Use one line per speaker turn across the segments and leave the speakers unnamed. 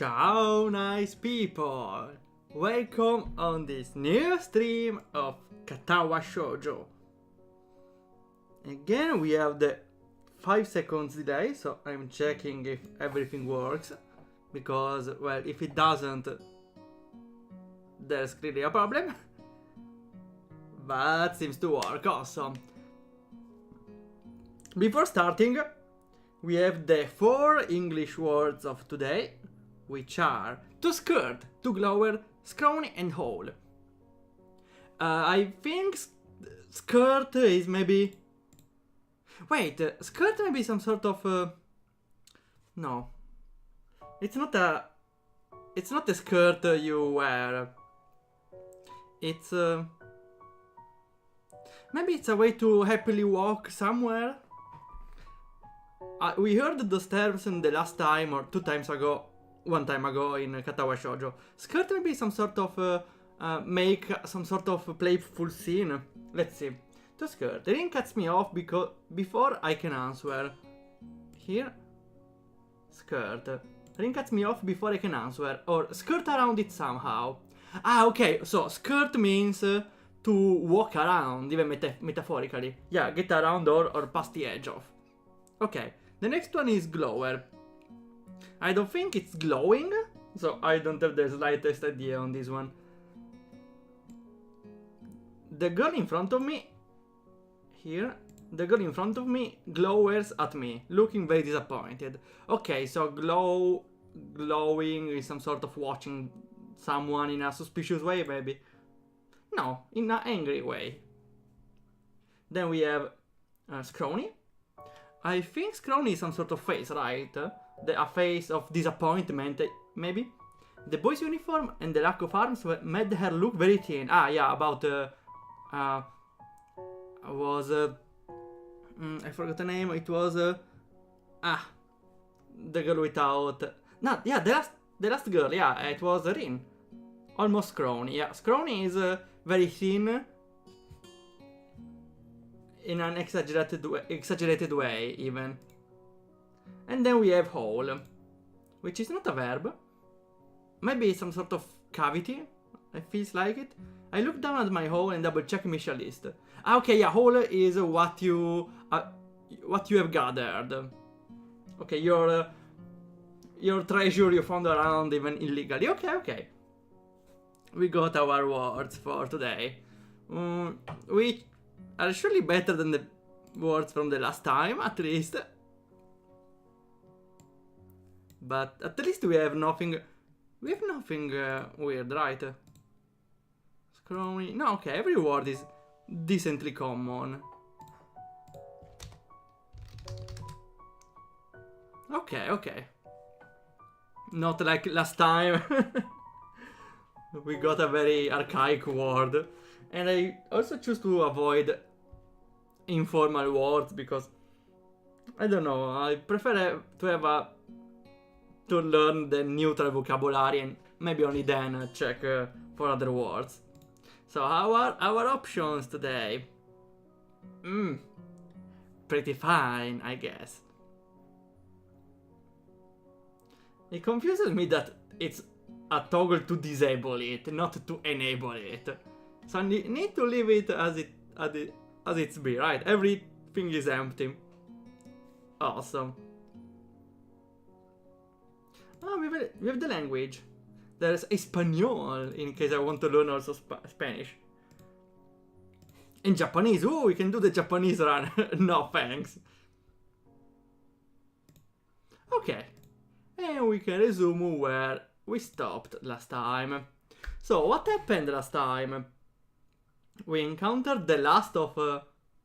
Ciao nice people! Welcome on this new stream of Katawa Shoujo. Again we have the 5 seconds delay, so I'm checking if everything works. Because, well, if it doesn't, there's clearly a problem. But seems to work, awesome. Before starting, we have the 4 English words of today, which are to skirt, to glower, scrawny and hole. I think skirt is maybe... Wait, skirt may be some sort of... No. It's not a skirt you wear. It's... Maybe it's a way to happily walk somewhere. We heard those terms in the last time or 2 times ago. 1 time ago in Katawa Shoujo. Skirt may be some sort of make some sort of playful scene. Let's see. To skirt. The ring cuts me off because before I can answer. Here. Skirt. Ring cuts me off before I can answer. Or skirt around it somehow. Ah, okay. So skirt means to walk around, even metaphorically. Yeah, get around or past the edge of. Okay. The next one is glower. I don't think it's glowing, so I don't have the slightest idea on this one. The girl in front of me, here, the girl in front of me glowers at me, looking very disappointed. Okay, so glowing is some sort of watching someone in a suspicious way, maybe. No, in an angry way. Then we have scrawny. I think scrawny is some sort of face, right? A face of disappointment, maybe? The boy's uniform and the lack of arms made her look very thin. Ah, yeah, about... I forgot the name. It was... the girl without... No, yeah, the last girl, yeah, it was Rin. Almost scrawny, yeah. Scrawny is very thin. In an exaggerated way, even. And then we have hole, which is not a verb. Maybe some sort of cavity. It feels like it. I look down at my hole and double check Misha list. Ah, okay, yeah, hole is what you have gathered. Okay, your treasure you found around, even illegally. Okay. We got our words for today. Which are surely better than the words from the last time, at least. But at least we have nothing... We have nothing weird, right? Scrawny... No, okay, every word is decently common. Okay. Not like last time. We got a very archaic word. And I also choose to avoid informal words because... I don't know, I prefer to have to learn the neutral vocabulary and maybe only then check for other words. So our options today? Pretty fine, I guess. It confuses me that it's a toggle to disable it, not to enable it. So I need to leave it as it's be, right? Everything is empty. Awesome. Oh, we have the language. There's Espanol, in case I want to learn also Spanish. In Japanese, ooh, we can do the Japanese run. No, thanks. Okay. And we can resume where we stopped last time. So, what happened last time? We encountered the last of...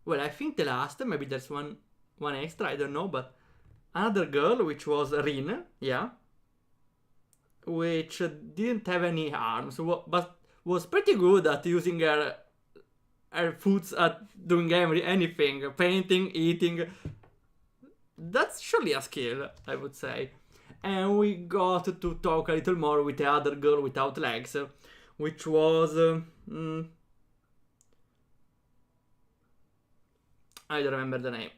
well, I think the last, maybe there's one extra, I don't know, but... Another girl, which was Rin, yeah. Which didn't have any arms, but was pretty good at using her foots at doing anything. Painting, eating. That's surely a skill, I would say. And we got to talk a little more with the other girl without legs, which was... I don't remember the name.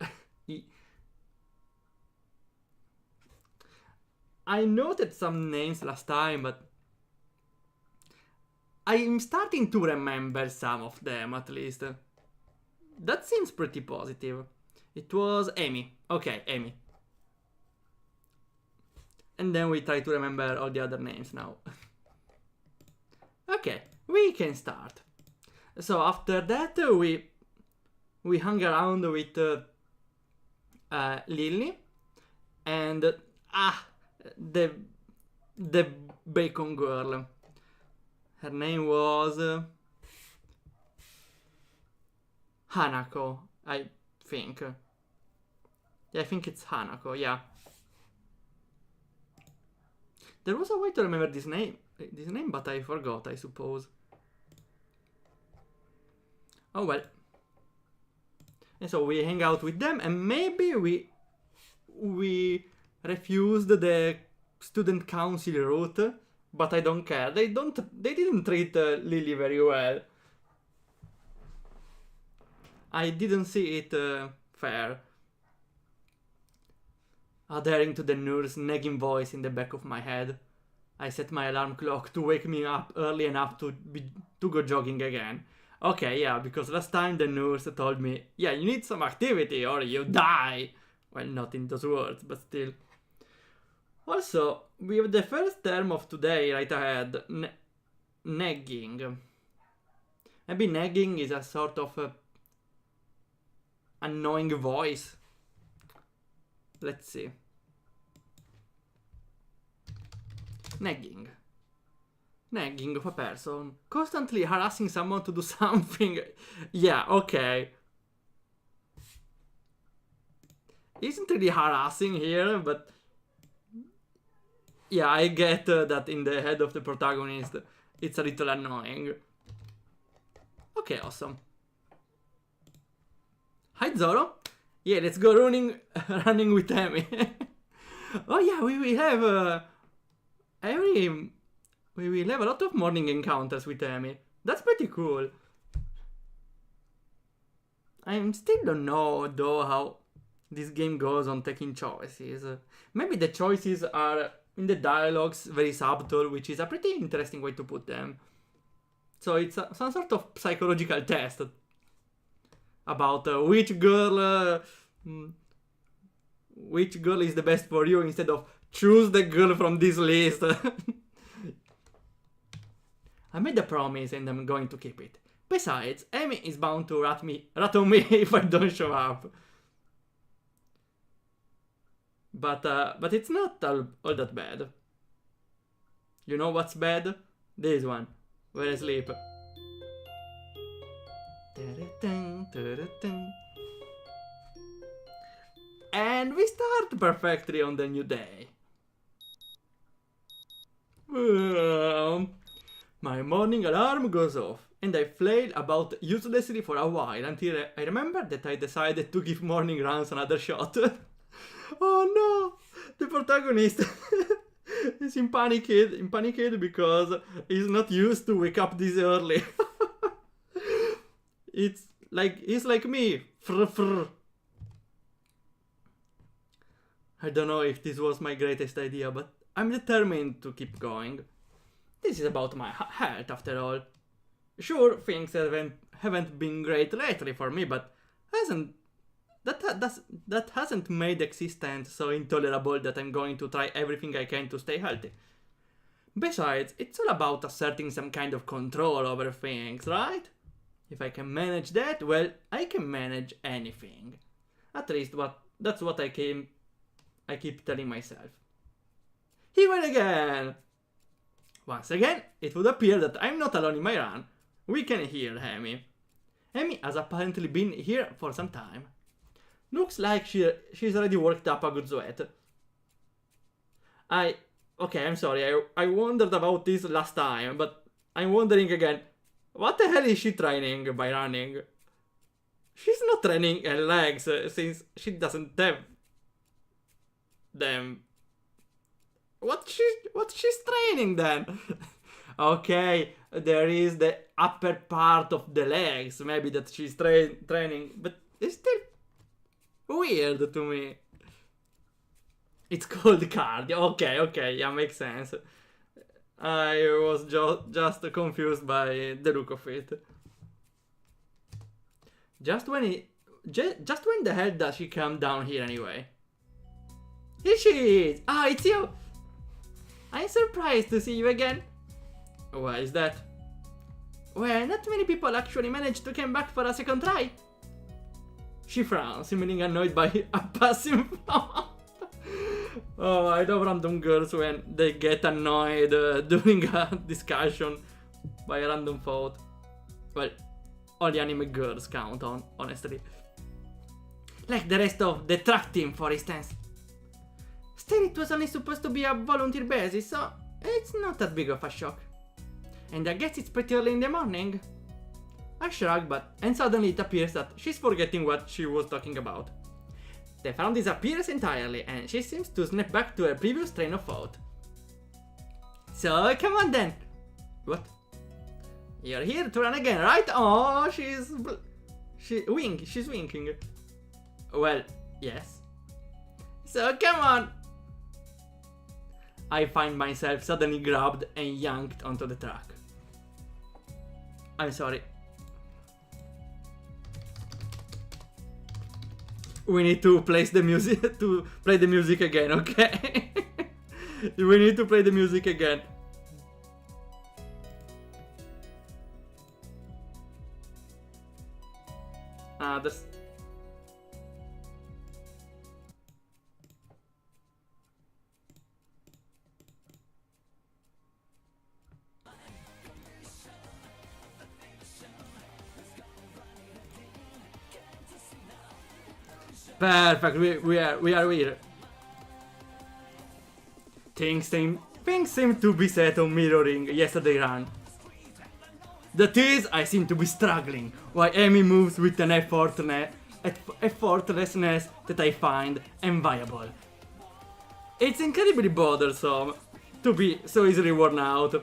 I noted some names last time, but I'm starting to remember some of them at least. That seems pretty positive. It was Amy. Okay, Amy. And then we try to remember all the other names now. Okay, we can start. So after that, we hung around with Lily and the bacon girl. Her name was Hanako, I think. Yeah, I think it's Hanako, yeah. There was a way to remember this name, but I forgot, I suppose. Oh well. And so we hang out with them, and maybe we refused the student council route, but I don't care. They didn't treat Lily very well. I didn't see it fair. Adhering to the nurse's nagging voice in the back of my head, I set my alarm clock to wake me up early enough to go jogging again. Okay, yeah, because last time the nurse told me, yeah, you need some activity or you die. Well, not in those words, but still. Also, we have the first term of today right ahead, nagging. Maybe nagging is a sort of annoying voice. Let's see. Nagging. Nagging of a person. Constantly harassing someone to do something. Yeah, okay. Isn't really harassing here, but... yeah, I get that in the head of the protagonist, it's a little annoying. Okay, awesome. Hi, Zoro. Yeah, let's go running with Amy. Oh yeah, we will have we will have a lot of morning encounters with Amy. That's pretty cool. I still don't know though how this game goes on taking choices. Maybe the choices are in the dialogues very subtle, which is a pretty interesting way to put them. So it's some sort of psychological test about which girl is the best for you, instead of choose the girl from this list. I made a promise and I'm going to keep it. Besides, Amy is bound to rat on me if I don't show up. But it's not all that bad. You know what's bad? This one, where I sleep. And we start perfectly on the new day. My morning alarm goes off, and I flail about uselessly for a while until I remember that I decided to give morning runs another shot. Oh no! The protagonist is in panic because he's not used to wake up this early. He's like me. I don't know if this was my greatest idea, but I'm determined to keep going. This is about my health, after all. Sure, things haven't been great lately for me, but that hasn't made existence so intolerable that I'm going to try everything I can to stay healthy. Besides, it's all about asserting some kind of control over things, right? If I can manage that, well, I can manage anything. At least that's what I keep telling myself. He went again! Once again, it would appear that I'm not alone in my run. We can hear Amy. Amy has apparently been here for some time. Looks like she's already worked up a good sweat. Okay, I'm sorry, I wondered about this last time, but I'm wondering again, what the hell is she training by running? She's not training her legs since she doesn't have them. What's she's training then? Okay, there is the upper part of the legs, maybe that she's training, but it's still weird to me. It's called cardio. Okay, yeah, makes sense. I was just confused by the look of it. Just when the hell does she come down here anyway? Here she is! Ah, it's you! I'm surprised to see you again. Why is that? Well, not many people actually manage to come back for a second try. She frowns, seeming annoyed by a passing thought. Oh, I love random girls when they get annoyed during a discussion by a random thought. Well, only anime girls count on, honestly. Like the rest of the track team, for instance. Still, it was only supposed to be a volunteer basis, so it's not that big of a shock. And I guess it's pretty early in the morning. I shrug, and suddenly it appears that she's forgetting what she was talking about. The frown disappears entirely, and she seems to snap back to her previous train of thought. So, come on then! What? You're here to run again, right? Oh, she's winking. Well, yes. So, come on! I find myself suddenly grabbed and yanked onto the track. I'm sorry. We need to play the music again, okay? We need to play the music again. That's... Perfect, we are here. Things seem to be set on mirroring yesterday's run. That is, I seem to be struggling, while Amy moves with an effortlessness that I find enviable. It's incredibly bothersome to be so easily worn out.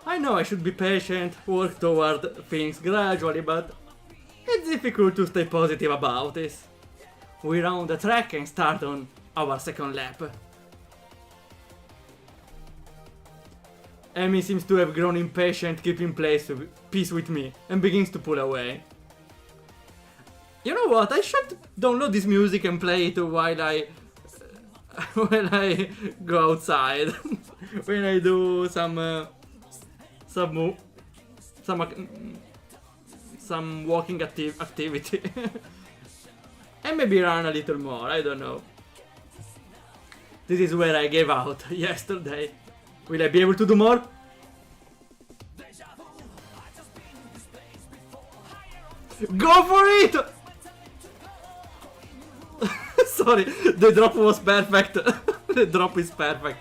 I know I should be patient, work toward things gradually, but it's difficult to stay positive about this. We round the track and start on our second lap. Amy seems to have grown impatient keeping peace with me and begins to pull away. You know what? I should download this music and play it while I go outside. When I do some walking activity. And maybe run a little more, I don't know. This is where I gave out yesterday. Will I be able to do more? Go for it! Sorry, the drop was perfect. The drop is perfect.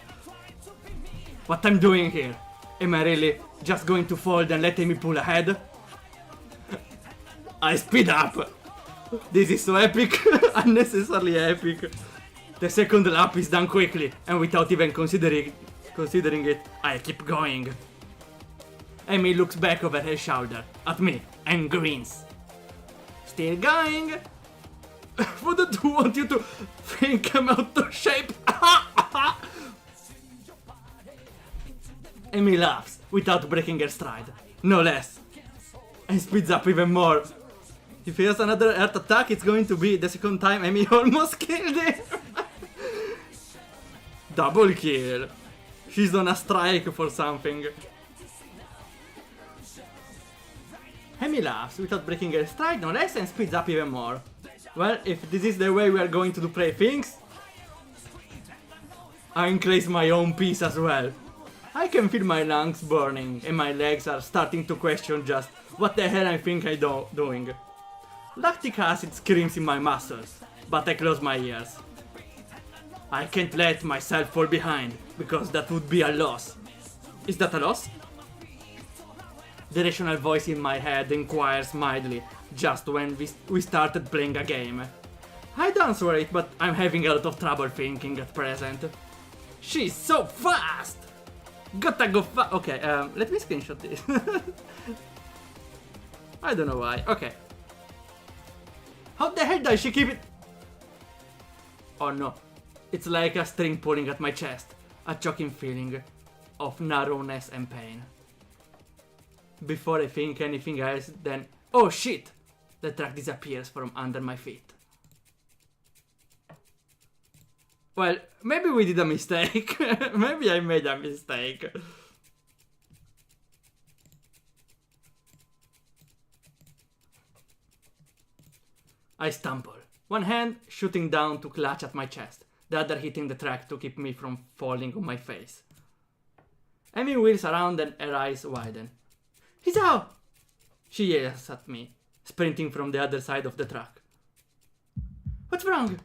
What I'm doing here? Am I really just going to fold and let me pull ahead? I speed up! This is so epic, unnecessarily epic. The second lap is done quickly, and without even considering it, I keep going. Amy looks back over her shoulder at me and grins. Still going? Wouldn't want you to think I'm out of shape. Amy laughs without breaking her stride, no less, and speeds up even more. If he has another earth attack, it's going to be the second time Amy almost killed him. Double kill. She's on a strike for something. Amy laughs without breaking her stride, no less, and speeds up even more. Well, if this is the way we are going to play things, I enclose my own peace as well. I can feel my lungs burning, and my legs are starting to question just what the hell I think I'm doing. Lactic acid screams in my muscles, but I close my ears. I can't let myself fall behind, because that would be a loss. Is that a loss? The rational voice in my head inquires mildly, just when we started playing a game. I'd answer it, but I'm having a lot of trouble thinking at present. She's so fast! Gotta go Okay, let me screenshot this. I don't know why. Okay. How the hell does she keep it? Oh no. It's like a string pulling at my chest. A choking feeling of narrowness and pain. Before I think anything else, then... Oh shit! The track disappears from under my feet. Well, maybe we did a mistake. Maybe I made a mistake. I stumble. One hand shooting down to clutch at my chest, the other hitting the track to keep me from falling on my face. Amy wheels around and her eyes widen. Hisao! She yells at me, sprinting from the other side of the truck. What's wrong?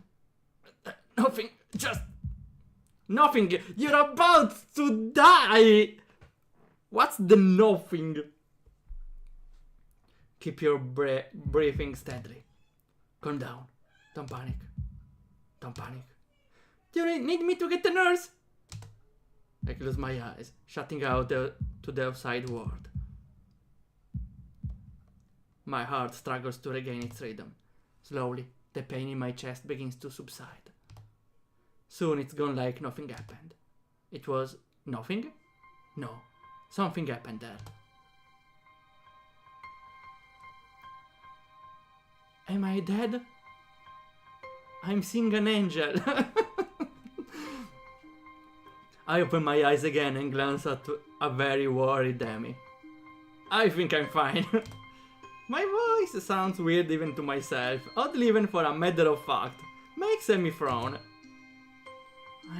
Nothing, just... Nothing! You're about to die! What's the nothing? Keep your breathing steadily. Calm down. Don't panic. Don't panic. Do you need me to get the nurse? I close my eyes, shutting out to the outside world. My heart struggles to regain its rhythm. Slowly, the pain in my chest begins to subside. Soon it's gone like nothing happened. It was nothing? No, something happened there. Am I dead? I'm seeing an angel. I open my eyes again and glance at a very worried Amy. I think I'm fine. My voice sounds weird even to myself, oddly even for a matter of fact. Makes Amy frown.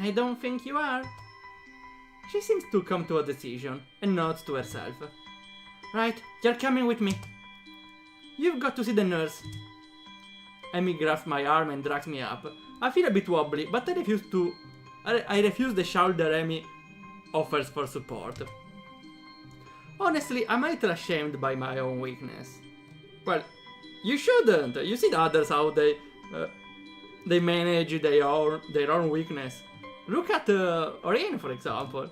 I don't think you are. She seems to come to a decision and nods to herself. Right, you're coming with me. You've got to see the nurse. Amy grabs my arm and drags me up. I feel a bit wobbly, but I refuse the shoulder Amy offers for support. Honestly, I'm a little ashamed by my own weakness. Well, you shouldn't. You see the others how they manage their own weakness. Look at Orion, for example.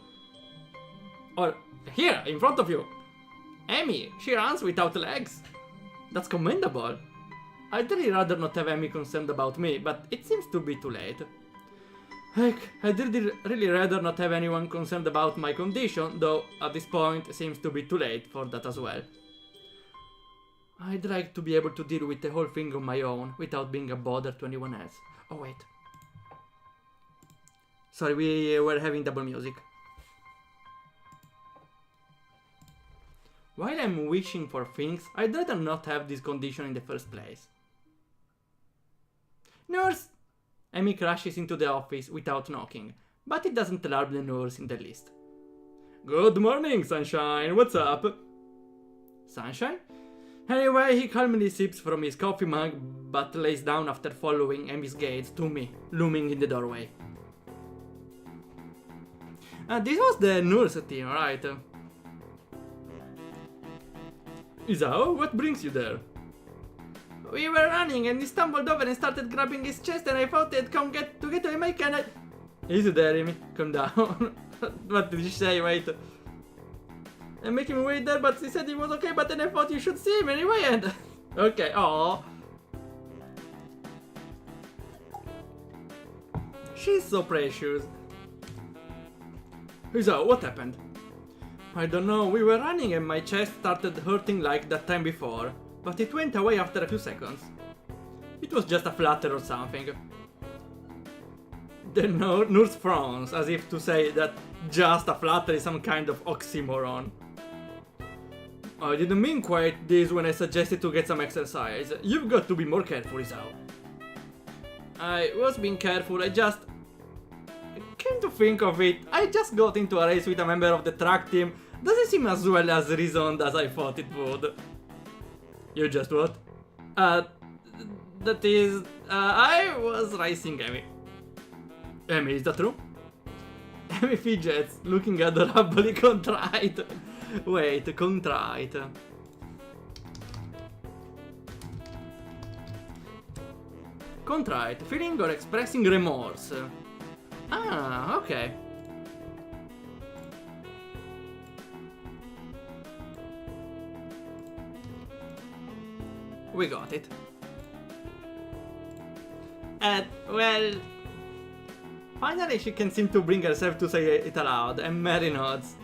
Or here, in front of you. Amy, she runs without legs. That's commendable. I'd really rather not have Amy concerned about me, but it seems to be too late. Heck, I'd really rather not have anyone concerned about my condition, though at this point it seems to be too late for that as well. I'd like to be able to deal with the whole thing on my own, without being a bother to anyone else. Oh wait. Sorry, we were having double music. While I'm wishing for things, I'd rather not have this condition in the first place. Nurse! Amy crashes into the office without knocking, but it doesn't alarm the nurse in the least. Good morning, Sunshine, what's up? Sunshine? Anyway, he calmly sips from his coffee mug, but lays down after following Amy's gaze to me, looming in the doorway. This was the nurse team, right? Isao, what brings you there? We were running and he stumbled over and started grabbing his chest and I thought he'd come to get away my can. Easy there, Amy. Calm down. What did you say? Wait. I'm making him wait there, but he said he was okay, but then I thought you should see him anyway and... Okay, aww. She's so precious. Isao, what happened? I don't know, we were running and my chest started hurting like that time before, but it went away after a few seconds. It was just a flutter or something. The nurse frowns, as if to say that just a flutter is some kind of oxymoron. I didn't mean quite this when I suggested to get some exercise. You've got to be more careful, Isao. I was being careful, I just... Came to think of it, I just got into a race with a member of the track team. Doesn't seem as well as reasoned as I thought it would. You just what? That is... I was racing Amy. Amy, is that true? Amy fidgets, looking adorably contrite. Wait, contrite. Contrite, feeling or expressing remorse. Ah, okay. We got it. Well, Finally, she can seem to bring herself to say it aloud, and Mary nods.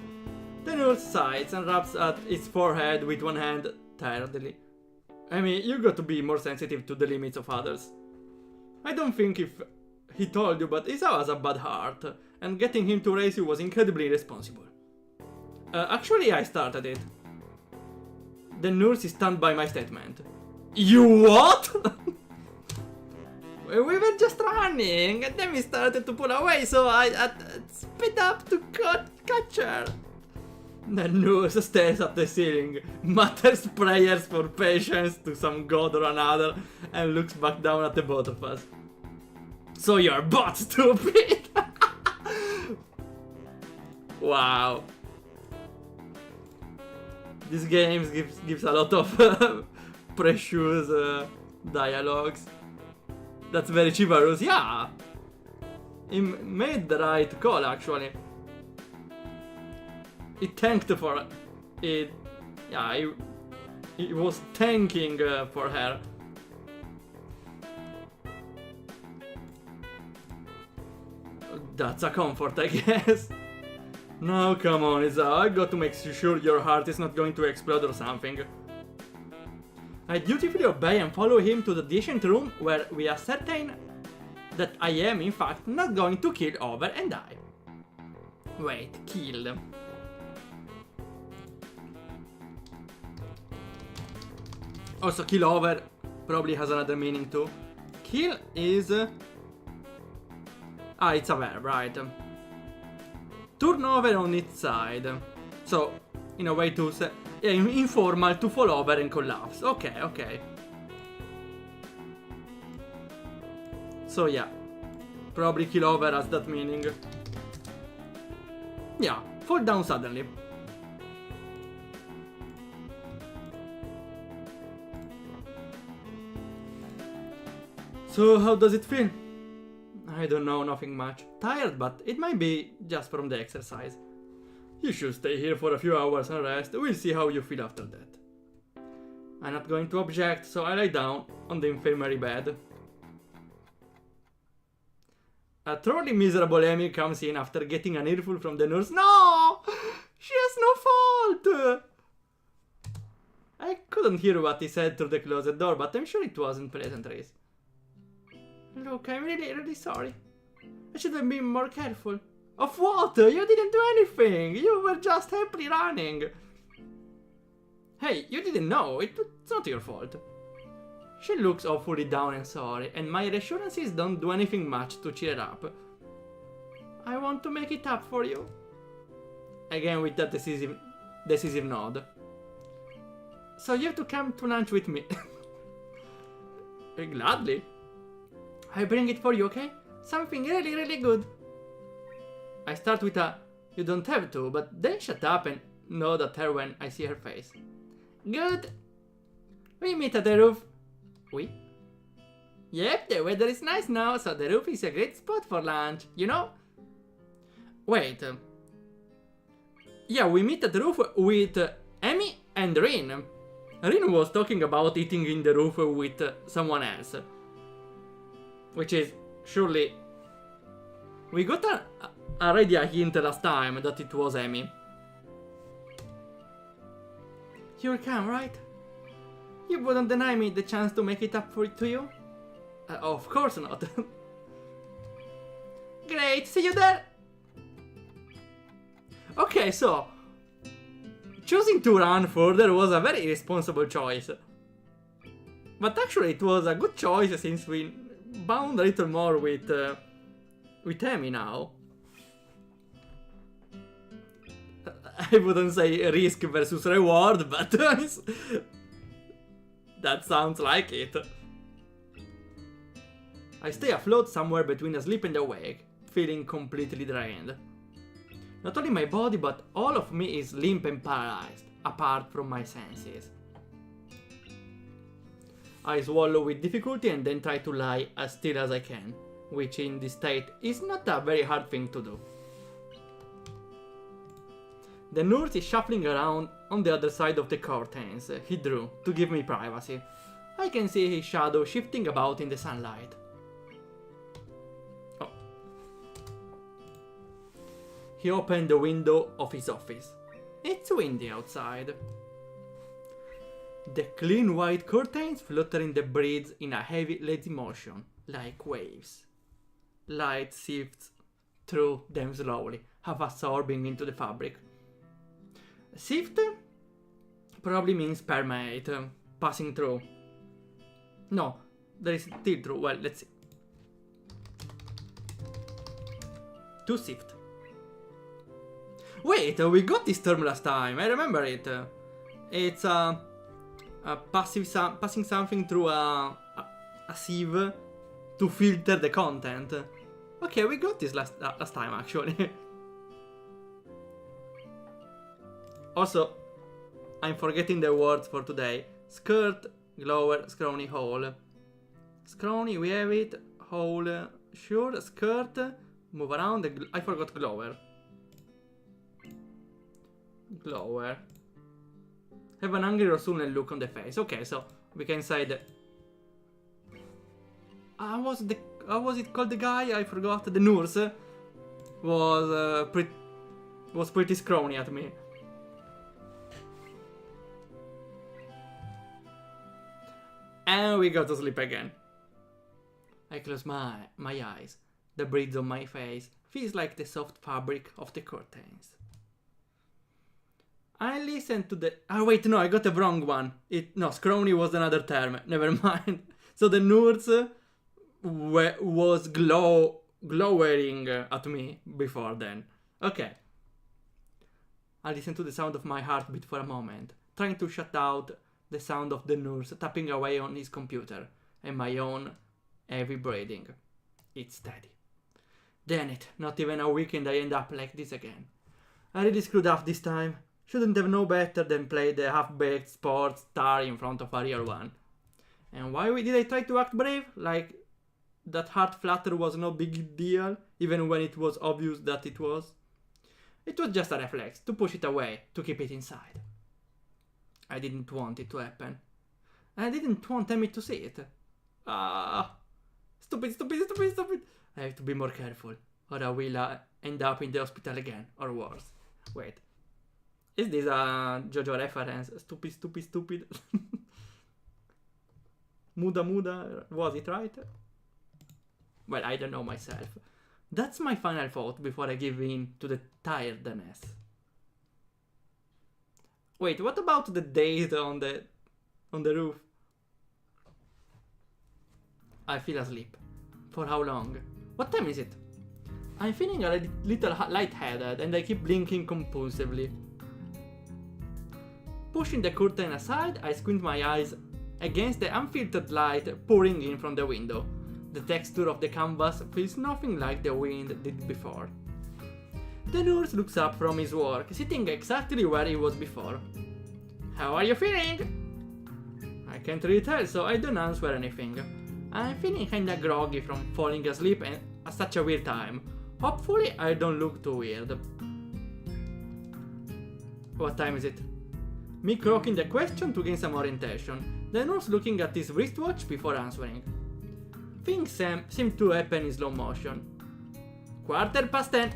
The nurse sighs and rubs at his forehead with one hand tiredly. Amy, you got to be more sensitive to the limits of others. I don't think if he told you, but Isa has a bad heart, and getting him to raise you was incredibly irresponsible. Actually, I started it. The nurse is stunned by my statement. You what? We were just running, and then we started to pull away, so I sped up to catch her. The nurse stares at the ceiling, mutters prayers for patience to some god or another, and looks back down at the both of us. So you're both stupid! Wow. This game gives a lot of precious dialogues. That's very chivalrous, yeah! He made the right call, actually. He thanked for it. Yeah, he was thanking for her. That's a comfort, I guess. No, come on, Isa. I got to make sure your heart is not going to explode or something. I dutifully obey and follow him to the ancient room where we ascertain that I am, in fact, not going to kill over and die. Wait, kill. Also, kill over probably has another meaning too. Kill is... it's a verb, right? Turn over on its side. So, in a way to say... Yeah, informal, to fall over and collapse. Okay, okay. So yeah. Probably kill over has that meaning. Yeah, fall down suddenly. So how does it feel? I don't know, nothing much. Tired, but it might be just from the exercise. You should stay here for a few hours and rest. We'll see how you feel after that. I'm not going to object, so I lie down on the infirmary bed. A truly miserable Amy comes in after getting an earful from the nurse. No! She has no fault! I couldn't hear what he said through the closet door, but I'm sure it wasn't pleasantries. Look, I'm really sorry. I should have been more careful. Of what? You didn't do anything. You were just happily running. Hey, you didn't know. It's not your fault. She looks awfully down and sorry, and my reassurances don't do anything much to cheer her up. I want to make it up for you. Again with that decisive nod. So you have to come to lunch with me. Gladly. I bring it for you, okay? Something really good. I start with a, you don't have to, but then shut up and nod at her when I see her face. Good. We meet at the roof. We? Yep, the weather is nice now, so the roof is a great spot for lunch, you know? Wait. Yeah, we meet at the roof with Amy and Rin. Rin was talking about eating in the roof with someone else. Which is surely... We got already a hint last time that it was Amy. You're calm, right? You wouldn't deny me the chance to make it up to you? Of course not. Great, see you there! Okay, so... Choosing to run further was a very irresponsible choice. But actually it was a good choice since we bound a little more with Amy now. I wouldn't say risk versus reward, but that sounds like it. I stay afloat somewhere between asleep and awake, feeling completely drained. Not only my body, but all of me is limp and paralyzed, apart from my senses. I swallow with difficulty and then try to lie as still as I can, which in this state is not a very hard thing to do. The nurse is shuffling around on the other side of the curtains he drew to give me privacy. I can see his shadow shifting about in the sunlight. Oh. He opened the window of his office. It's windy outside. The clean white curtains flutter in the breeze in a heavy lazy motion, like waves. Light sifts through them slowly, half absorbing into the fabric. Sift probably means permeate, passing through. No, there is still through. Well, let's see. To sift. Wait, we got this term last time. I remember it. It's passing something through a sieve to filter the content. Okay, we got this last time actually. Also, I'm forgetting the words for today. Skirt, glower, scrawny, hole. Scrawny, we have it. Hole, sure. Skirt, move around. I forgot glower. Glower. Have an angry or sullen look on the face. Okay, so we can say that. How was it called? The guy I forgot. The nurse was pretty scrawny at me. And we go to sleep again. I close my eyes. The breeze on my face feels like the soft fabric of the curtains. I listen to the... Oh wait, no, I got the wrong one. No, scrawny was another term. Never mind. So the nurse was glowering at me before then. Okay. I listen to the sound of my heartbeat for a moment, trying to shut out the sound of the nurse tapping away on his computer and my own heavy breathing. It's steady. Damn it, not even a weekend I end up like this again. I really screwed up this time. Shouldn't have known better than play the half-baked sports star in front of a real one. And why did I try to act brave? Like that heart flutter was no big deal, even when it was obvious that it was? It was just a reflex, to push it away, to keep it inside. I didn't want it to happen. And I didn't want Amy to see it. Stupid. I have to be more careful, or I will end up in the hospital again, or worse. Wait. Is this a JoJo reference? Stupid. Muda, was it right? Well, I don't know myself. That's my final thought before I give in to the tiredness. Wait, what about the date on the roof? I feel asleep. For how long? What time is it? I'm feeling a little lightheaded and I keep blinking compulsively. Pushing the curtain aside, I squint my eyes against the unfiltered light pouring in from the window. The texture of the canvas feels nothing like the wind did before. The nurse looks up from his work, sitting exactly where he was before. How are you feeling? I can't really tell, so I don't answer anything. I'm feeling kinda groggy from falling asleep and at such a weird time. Hopefully I don't look too weird. What time is it? Me croaking the question to gain some orientation, the nurse looking at his wristwatch before answering. Things seem to happen in slow motion. 10:15.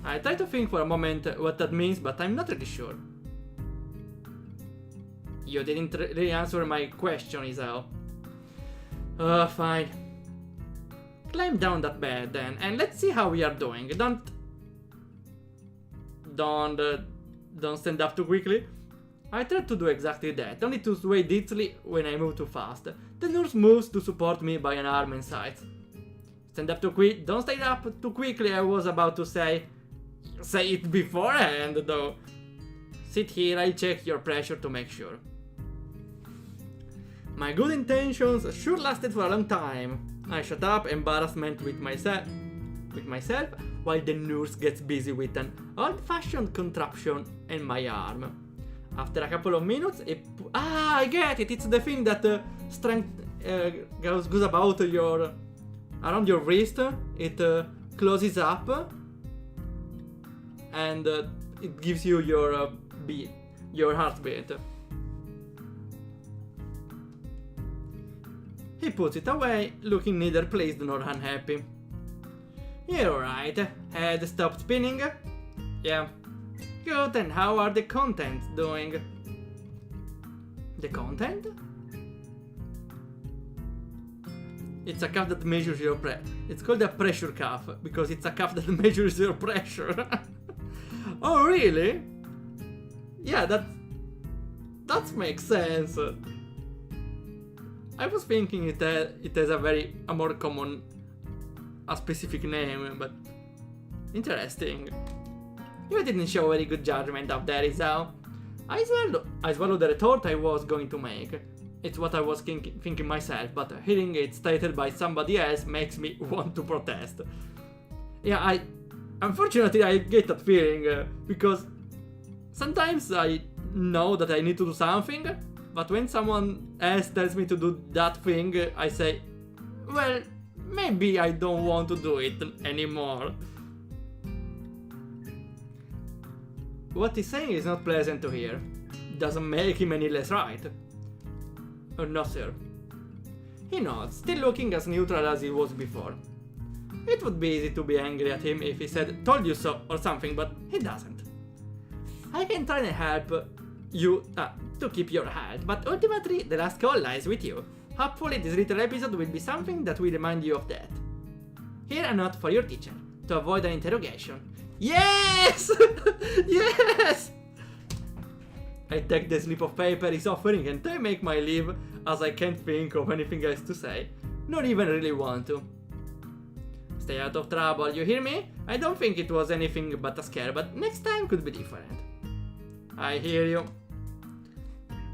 I try to think for a moment what that means, but I'm not really sure. You didn't really answer my question, Isao. Fine. Climb down that bed then, and let's see how we are doing. Don't stand up too quickly. I try to do exactly that, only to sway deeply when I move too fast. The nurse moves to support me by an arm and sides. Stand up too quick, don't stand up too quickly, I was about to say it beforehand though. Sit here, I'll check your pressure to make sure. My good intentions sure lasted for a long time. I shut up, embarrassment with myself, while the nurse gets busy with an old-fashioned contraption in my arm. After a couple of minutes, I get it. It's the thing that strength goes about around your wrist. It closes up, and it gives you your heartbeat. He puts it away, looking neither pleased nor unhappy. You're right. Head stopped spinning? Yeah. Good, and how are the contents doing? The content? It's a cuff that measures your pressure. It's called a pressure cuff, because it's a cuff that measures your pressure. Oh, really? Yeah, that makes sense. I was thinking it has a more common, a specific name, but interesting. You didn't show very good judgment of that, Isao. I swallowed the retort I was going to make. It's what I was thinking myself, but hearing it stated by somebody else makes me want to protest. Yeah, unfortunately I get that feeling, because sometimes I know that I need to do something, but when someone else tells me to do that thing, I say, well, maybe I don't want to do it anymore. What he's saying is not pleasant to hear. Doesn't make him any less right. Oh, no, sir. He nods, still looking as neutral as he was before. It would be easy to be angry at him if he said, told you so, or something, but he doesn't. I can try and help you to keep your health, but ultimately the last call lies with you. Hopefully this little episode will be something that will remind you of that. Here a note for your teacher, to avoid an interrogation. Yes! Yes! I take the slip of paper he's offering and I make my leave, as I can't think of anything else to say. Not even really want to. Stay out of trouble, you hear me? I don't think it was anything but a scare, but next time could be different. I hear you.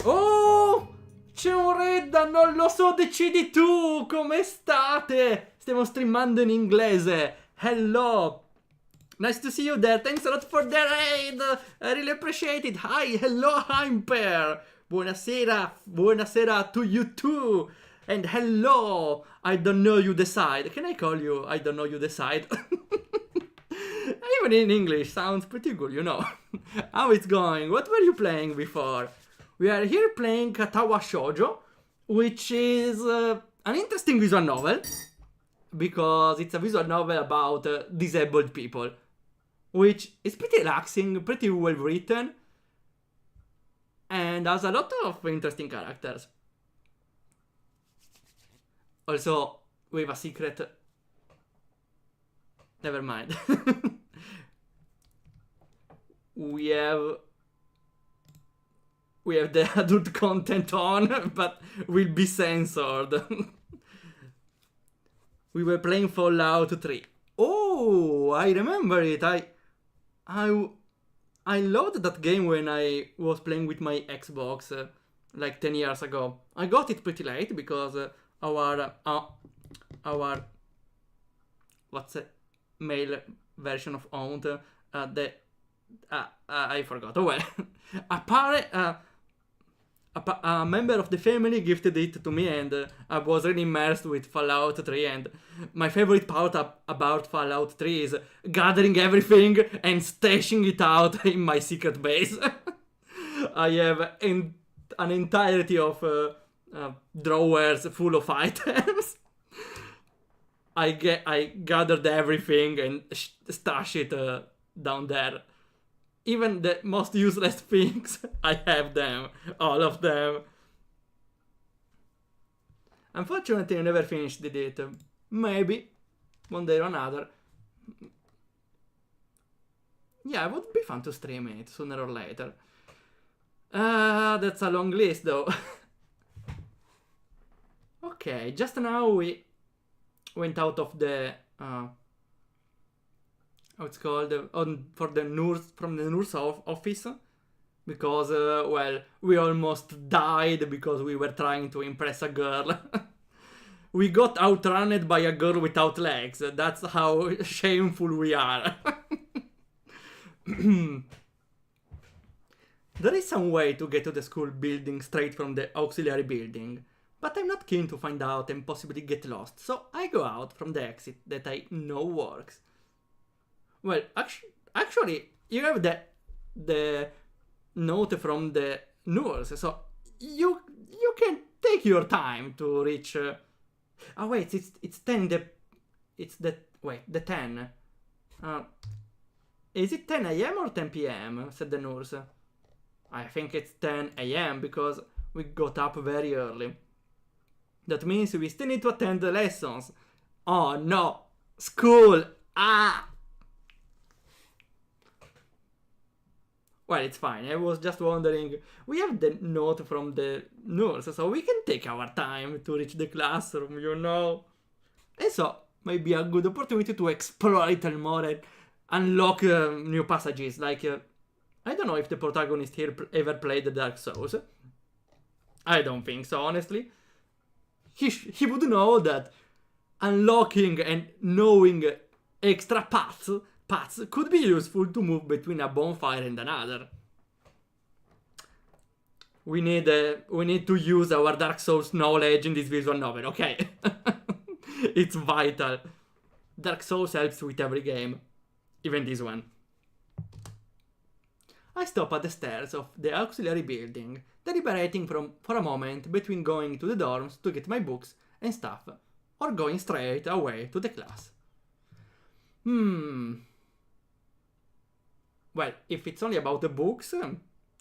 Oh! C'è un Redda, non lo so, decidi tu! Come state? Stiamo streamando in inglese. Hello! Nice to see you there. Thanks a lot for the raid. I really appreciate it. Hi, hello, Hyper. Buonasera. Buonasera to you too. And hello. I don't know, you decide. Can I call you I don't know, you decide? Even in English sounds pretty good, you know. How it's going? What were you playing before? We are here playing Katawa Shoujo, which is an interesting visual novel, because it's a visual novel about disabled people, which is pretty relaxing, pretty well written, and has a lot of interesting characters. Also, we have a secret. Never mind. we have the adult content on, but will be censored. We were playing Fallout 3. Oh, I remember it. I loved that game when I was playing with my Xbox like 10 years ago. I got it pretty late because our what's it, male version of Aunt, I forgot. Oh well, a member of the family gifted it to me, and I was really immersed with Fallout 3, and my favorite part about Fallout 3 is gathering everything and stashing it out in my secret base. I have an entirety of drawers full of items. I gathered everything and stash it down there. Even the most useless things, I have them. All of them. Unfortunately, I never finished it. Maybe one day or another. Yeah, it would be fun to stream it sooner or later. That's a long list though. Okay, just now we went out of the how it's called, from the nurse office, because well, we almost died because we were trying to impress a girl. We got outrun by a girl without legs. That's how shameful we are. There is some way to get to the school building straight from the auxiliary building, but I'm not keen to find out and possibly get lost, so I go out from the exit that I know works. Well, actually, you have the note from the nurse, so you can take your time to reach. Oh wait, it's 10 in the It's the... Wait, the 10. Is it 10 a.m. or 10 p.m.? Said the nurse. I think it's 10 a.m. because we got up very early. That means we still need to attend the lessons. Oh no! School! Ah! Well, it's fine. I was just wondering. We have the note from the nurse, so we can take our time to reach the classroom, you know? And so, maybe a good opportunity to explore a little more and unlock new passages. Like, I don't know if the protagonist here ever played the Dark Souls. I don't think so, honestly. He would know that unlocking and knowing extra paths could be useful to move between a bonfire and another. We need to use our Dark Souls knowledge in this visual novel, okay? It's vital. Dark Souls helps with every game, even this one. I stop at the stairs of the auxiliary building, deliberating for a moment between going to the dorms to get my books and stuff, or going straight away to the class. Well, if it's only about the books,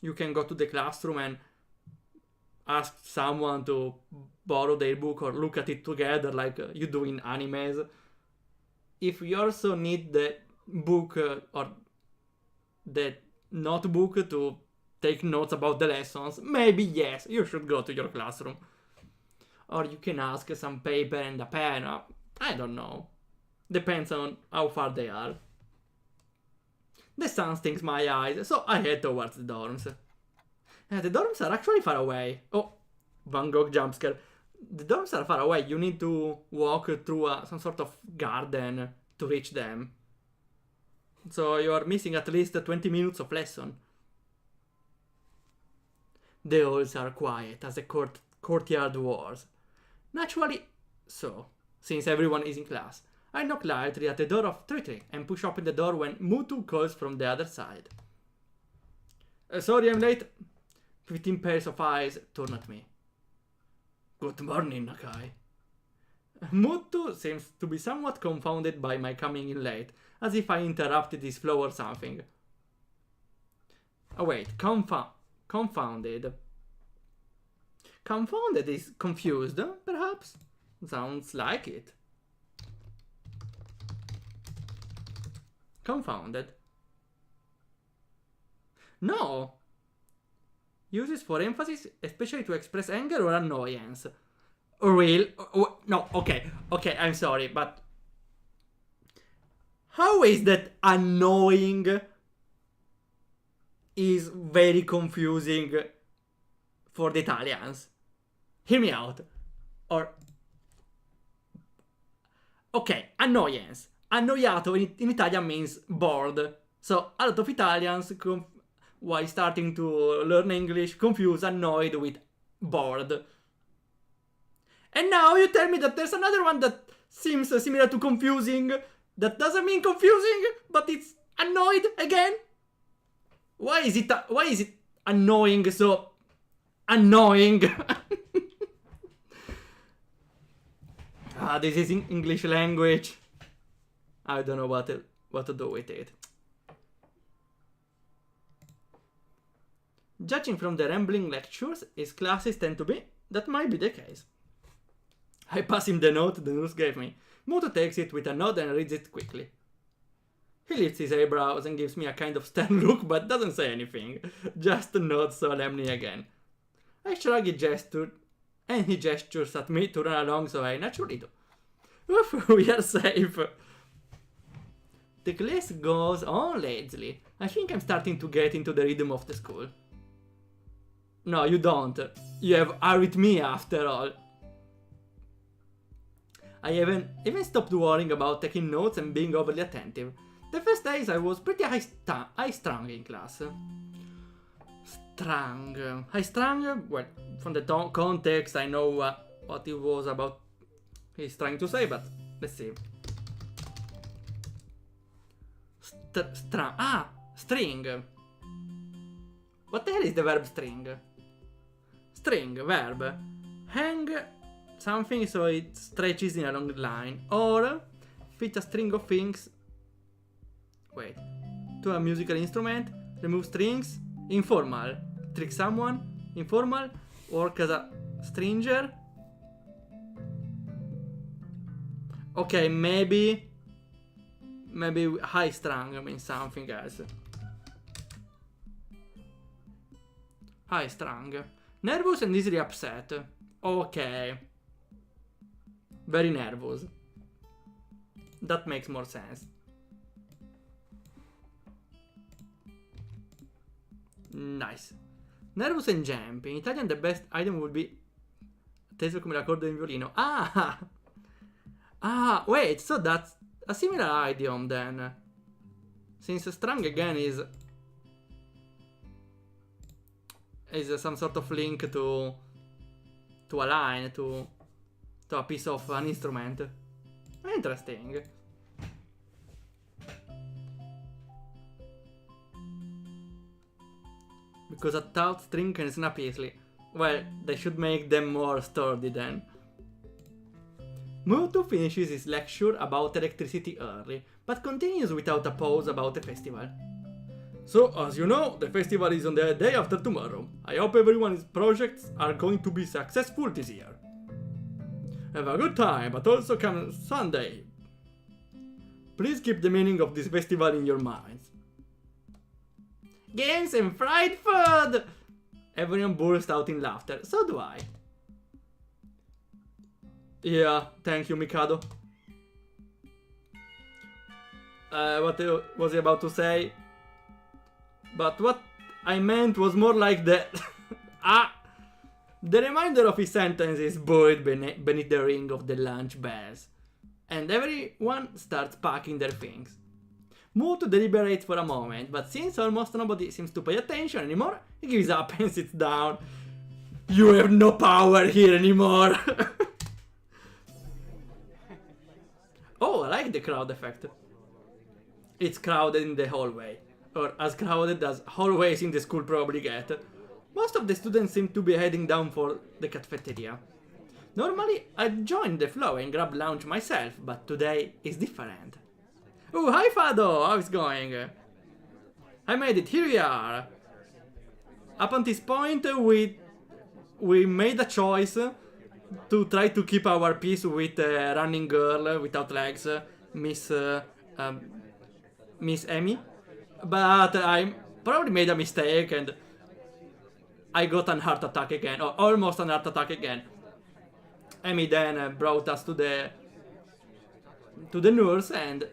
you can go to the classroom and ask someone to borrow their book or look at it together like you do in animes. If you also need the book or the notebook to take notes about the lessons, maybe yes, you should go to your classroom. Or you can ask some paper and a pen. I don't know. Depends on how far they are. The sun stings my eyes, so I head towards the dorms. The dorms are actually far away. Oh, Van Gogh jumpscare. The dorms are far away. You need to walk through some sort of garden to reach them. So you are missing at least 20 minutes of lesson. The halls are quiet as the courtyard was. Naturally so, since everyone is in class. I knock lightly at the door of 3-3 and push open the door when Mutu calls from the other side. Sorry I'm late. 15 pairs of eyes turn at me. Good morning, Nakai. Mutu seems to be somewhat confounded by my coming in late, as if I interrupted his flow or something. Oh wait, confounded. Confounded is confused, perhaps? Sounds like it. Confounded. No. Uses for emphasis, especially to express anger or annoyance. Real? No, okay, I'm sorry, but... How is that annoying is very confusing for the Italians? Hear me out. Or... Okay, annoyance. Annoiato in Italian means bored. So a lot of Italians, while starting to learn English, confuse annoyed with bored. And now you tell me that there's another one that seems similar to confusing, that doesn't mean confusing, but it's annoyed again? Why is it annoying so annoying? This is English language. I don't know what to do with it. Judging from the rambling lectures his classes tend to be, that might be the case. I pass him the note the nurse gave me. Muto takes it with a nod and reads it quickly. He lifts his eyebrows and gives me a kind of stern look but doesn't say anything, just nods solemnly again. I shrug a gesture and he gestures at me to run along, so I naturally do. Oof, we are safe. The class goes on lazily. I think I'm starting to get into the rhythm of the school. No, you don't. You have arrhythmia after all. I even stopped worrying about taking notes and being overly attentive. The first days I was pretty high-strung in class. High-strung? Well, from the context I know what it was about he's trying to say, but let's see. String. What the hell is the verb string? String, verb. Hang something so it stretches in a long line. Or fit a string of things. Wait. To a musical instrument, remove strings, informal. Trick someone, informal, work as a stringer. Okay, maybe high strung means something else. High strung. Nervous and easily upset. Okay. Very nervous. That makes more sense. Nice. Nervous and jumpy. In Italian the best item would be teso come l'accordo in violino. Ah! Ah, wait, so that's a similar idiom then. Since strung again is some sort of link to a line, to a piece of an instrument. Interesting. Because a taut string can snap easily. Well, they should make them more sturdy then. Muto finishes his lecture about electricity early, but continues without a pause about the festival. So, as you know, the festival is on the day after tomorrow. I hope everyone's projects are going to be successful this year. Have a good time, but also come Sunday. Please keep the meaning of this festival in your minds. Games and fried food! Everyone burst out in laughter, so do I. Yeah, thank you, Mikado. What was I about to say? But what I meant was more like the... The remainder of his sentence is buried beneath the ring of the lunch bells. And everyone starts packing their things. Muto deliberates for a moment, but since almost nobody seems to pay attention anymore, he gives up and sits down. You have no power here anymore! Oh, I like the crowd effect. It's crowded in the hallway. Or as crowded as hallways in the school probably get. Most of the students seem to be heading down for the cafeteria. Normally, I'd join the flow and grab lunch myself, but today is different. Oh, hi Fado! How's it going? I made it, here we are! Up until this point, we made a choice to try to keep our peace with a running girl without legs, Miss Amy. But I probably made a mistake and I got an heart attack again, or almost an heart attack again. Amy then brought us to the nurse, and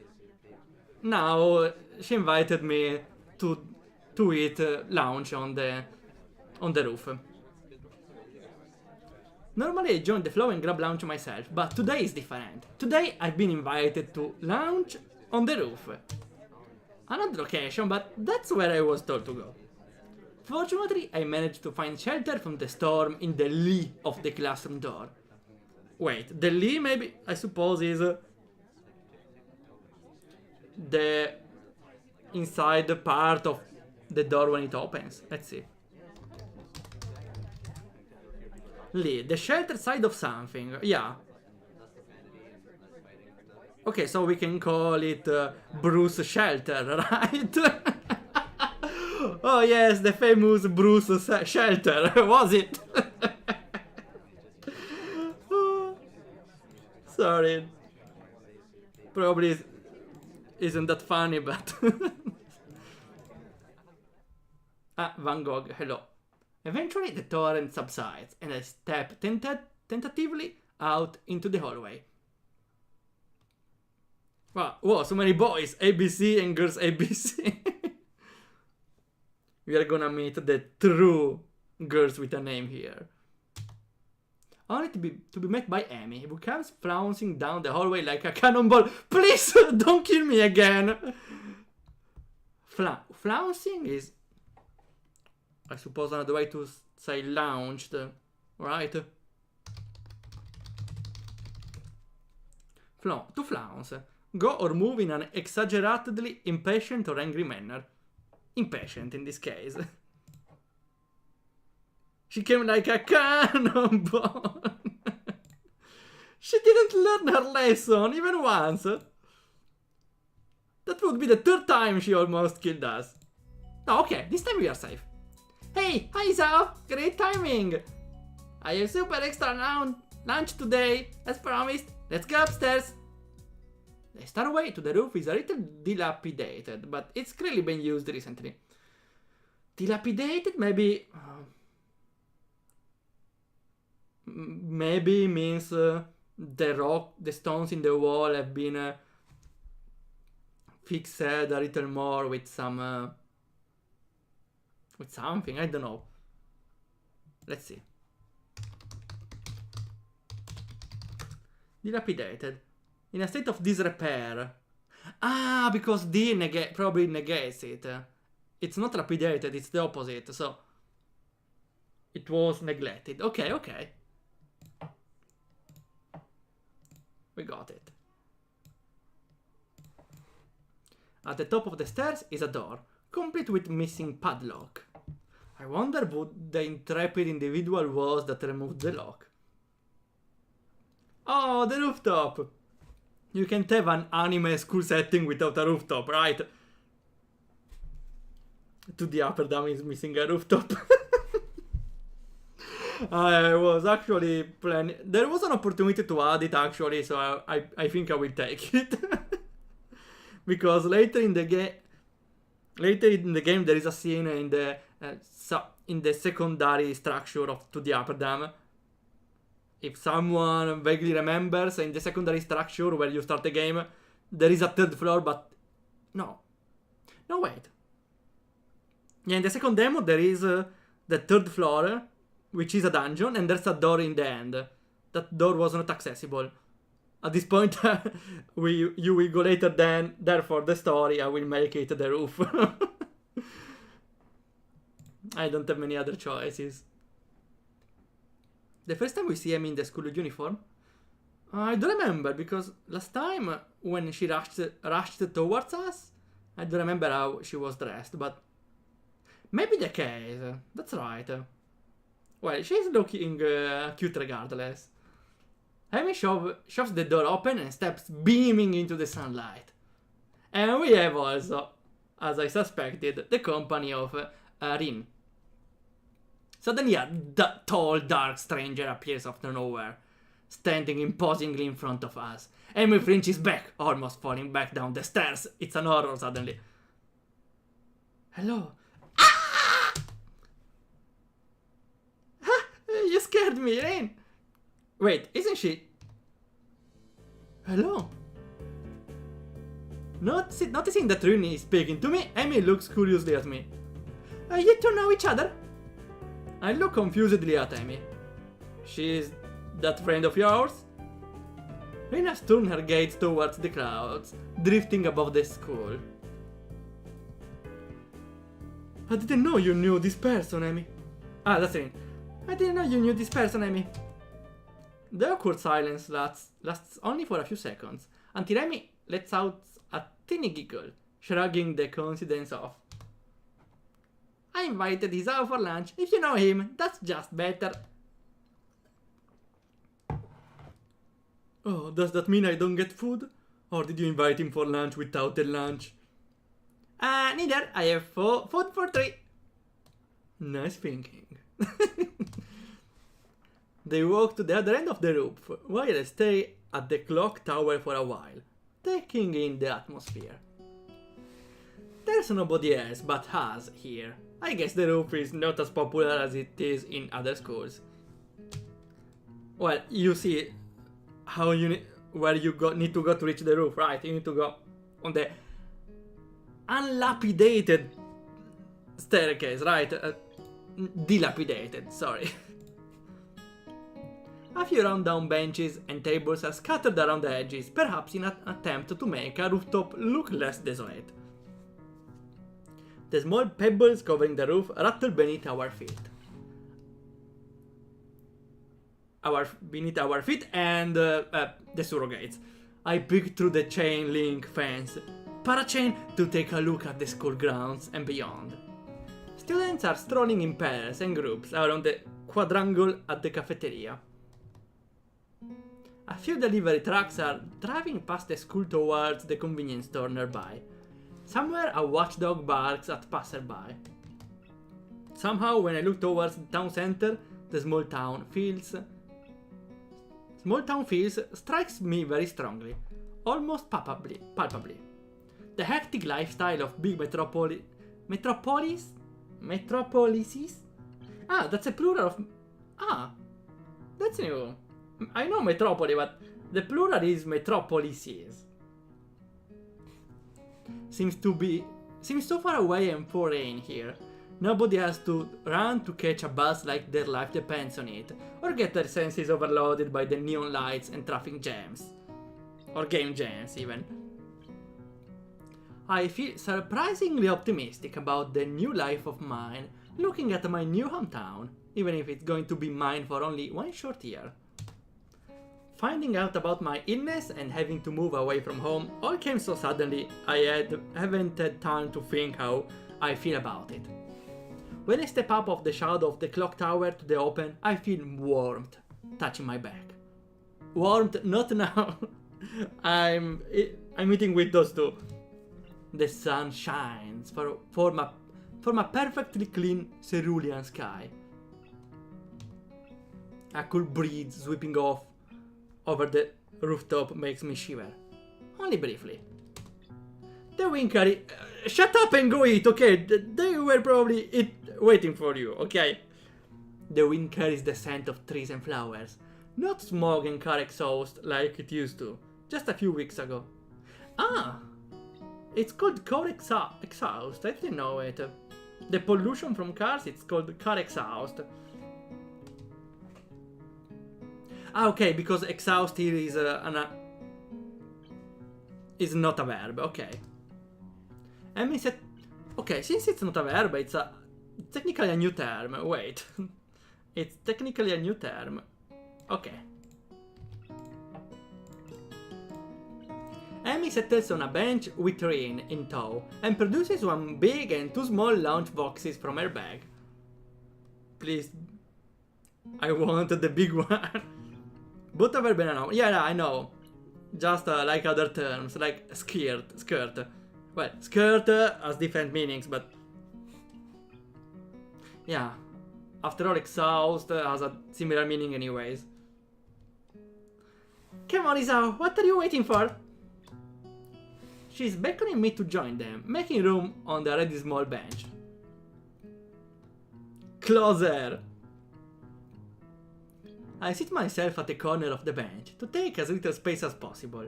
now she invited me to eat lunch on the roof. Normally I join the flow and grab lunch myself, but today is different. Today I've been invited to lunch on the roof. Another location, but that's where I was told to go. Fortunately, I managed to find shelter from the storm in the lee of the classroom door. Wait, the lee maybe, I suppose, is the inside part of the door when it opens. Let's see. Lee, the shelter side of something, yeah. Okay, so we can call it Bruce Shelter, right? Oh yes, the famous Bruce Shelter, was it? Sorry. Probably isn't that funny, but... Van Gogh, hello. Eventually the torrent subsides, and I step tentatively out into the hallway. Wow, whoa, so many boys, ABC and girls ABC. We are gonna meet the true girls with a name here. Only to be met by Amy, who comes flouncing down the hallway like a cannonball. Please, don't kill me again! Flouncing is, I suppose, another way to say launched, right? To flounce. Go or move in an exaggeratedly impatient or angry manner. Impatient in this case. She came like a cannonball. She didn't learn her lesson even once. That would be the third time she almost killed us. Oh, okay, this time we are safe. Hey, hi Zao! Great timing! I have super extra lunch today, as promised. Let's go upstairs. The stairway to the roof is a little dilapidated, but it's clearly been used recently. Dilapidated? Maybe means the stones in the wall have been fixed a little more with some with something, I don't know. Let's see. Dilapidated. In a state of disrepair. Ah, because D probably negates it. It's not lapidated, it's the opposite, so it was neglected. Okay, okay. We got it. At the top of the stairs is a door, complete with missing padlock. I wonder who the intrepid individual was that removed the lock. Oh, the rooftop! You can't have an anime school setting without a rooftop, right? To the upper dam is missing a rooftop. I was actually planning... There was an opportunity to add it actually, so I think I will take it. Because later in the game there is a scene in the secondary structure to the upper dam. If someone vaguely remembers, in the secondary structure where you start the game, there is a third floor, but no, wait. Yeah, in the second demo there is the third floor, which is a dungeon, and there's a door in the end. That door was not accessible. At this point, you will go later, then therefore the story, I will make it the roof. I don't have many other choices. The first time we see him in the school uniform? I don't remember, because last time when she rushed towards us, I don't remember how she was dressed, but maybe the case. That's right. Well, she's looking cute regardless. Amy shoves the door open and steps beaming into the sunlight. And we have also, as I suspected, the company of Rin. Suddenly a tall, dark stranger appears out of nowhere, standing imposingly in front of us. Amy flinches back, almost falling back down the stairs. It's an horror suddenly. Hello. Ah! You scared me, Rin. Wait, isn't she? Hello? Noticing that Rin is speaking to me, Amy looks curiously at me. You two know each other? I look confusedly at Amy. She's that friend of yours? Rin has turned her gaze towards the clouds, drifting above the school. I didn't know you knew this person, Amy. Ah, that's Rin. I didn't know you knew this person, Amy. The awkward silence lasts only for a few seconds, until Amy lets out a teeny giggle, shrugging the coincidence off. I invited his out for lunch. If you know him, that's just better. Oh, does that mean I don't get food? Or did you invite him for lunch without a lunch? Neither. I have food for 3. Nice thinking. They walk to the other end of the roof, while I stay at the clock tower for a while, taking in the atmosphere. There's nobody else but us here. I guess the roof is not as popular as it is in other schools. Well, you see how where you need to go to reach the roof, right? You need to go on the unlapidated staircase, right? Dilapidated, sorry. A few rundown benches and tables are scattered around the edges, perhaps in an attempt to make a rooftop look less desolate. The small pebbles covering the roof rattle beneath our feet. Beneath our feet and the surrogates. I peek through the chain link fence, parachain to take a look at the school grounds and beyond. Students are strolling in pairs and groups around the quadrangle at the cafeteria. A few delivery trucks are driving past the school towards the convenience store nearby, Somewhere a watchdog barks at passerby. Somehow when I look towards the town center, the small town feels strikes me very strongly, almost palpably. The hectic lifestyle of big metropolises? Ah, that's a plural of... Ah, that's new. I know metropoli, but the plural is metropolises. Seems so far away and foreign here. Nobody has to run to catch a bus like their life depends on it, or get their senses overloaded by the neon lights and traffic jams. Or game jams, even. I feel surprisingly optimistic about the new life of mine, looking at my new hometown, even if it's going to be mine for only one short year. Finding out about my illness and having to move away from home all came so suddenly I haven't had time to think how I feel about it. When I step up of the shadow of the clock tower to the open, I feel warmth touching my back. Warmth, not now. I'm eating with those two. The sun shines for my perfectly clean cerulean sky. A cool breeze sweeping off over the rooftop makes me shiver. Only briefly. The wind carry... shut up and go eat, okay? They were probably waiting for you, okay? The wind carries the scent of trees and flowers. Not smoke and car exhaust like it used to, just a few weeks ago. Ah! It's called car exhaust, I didn't know it. The pollution from cars, it's called car exhaust. Ah, okay, because exhaust here is not a verb, okay. Amy said, okay, since it's not a verb, it's technically a new term. Wait, it's technically a new term. Okay. Amy settles on a bench with Rin in tow and produces one big and two small lunch boxes from her bag. Please, I want the big one. Both of her banana. Yeah, I know. Just like other terms, like skirt. Well, skirt has different meanings, but yeah. After all, exhaust has a similar meaning anyways. Come on, Isao, what are you waiting for? She's beckoning me to join them, making room on the already small bench. Closer! I sit myself at the corner of the bench to take as little space as possible.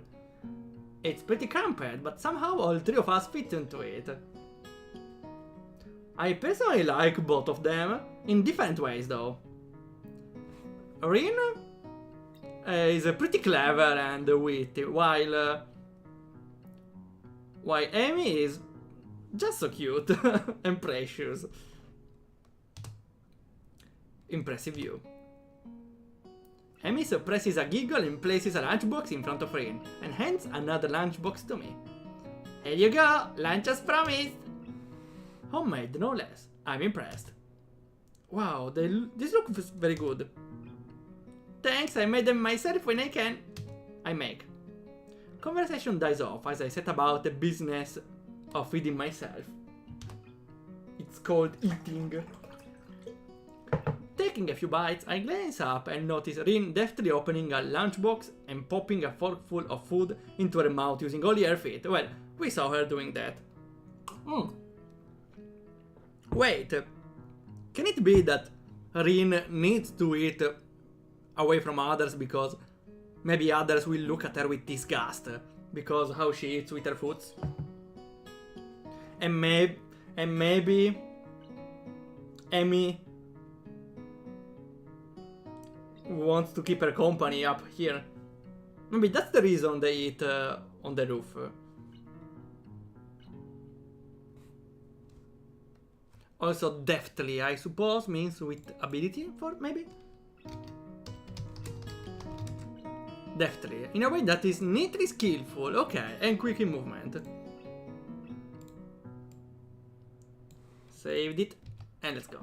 It's pretty cramped, but somehow all three of us fit into it. I personally like both of them, in different ways though. Rin is pretty clever and witty, while Amy is just so cute and precious. Impressive view. Amy suppresses a giggle and places a lunchbox in front of Rin, and hands another lunchbox to me. Here you go, lunch as promised! Homemade, no less. I'm impressed. Wow, this looks very good. Thanks, I made them myself when I can. I make. Conversation dies off as I set about the business of feeding myself. It's called eating. Taking a few bites, I glance up and notice Rin deftly opening a lunchbox and popping a forkful of food into her mouth using only her feet. Well, we saw her doing that. Wait, can it be that Rin needs to eat away from others because maybe others will look at her with disgust because how she eats with her foods? And maybe Amy wants to keep her company up here. Maybe that's the reason they eat on the roof. Also deftly, I suppose, means with ability for maybe? Deftly, in a way that is neatly skillful, okay, and quick in movement. Saved it, and let's go.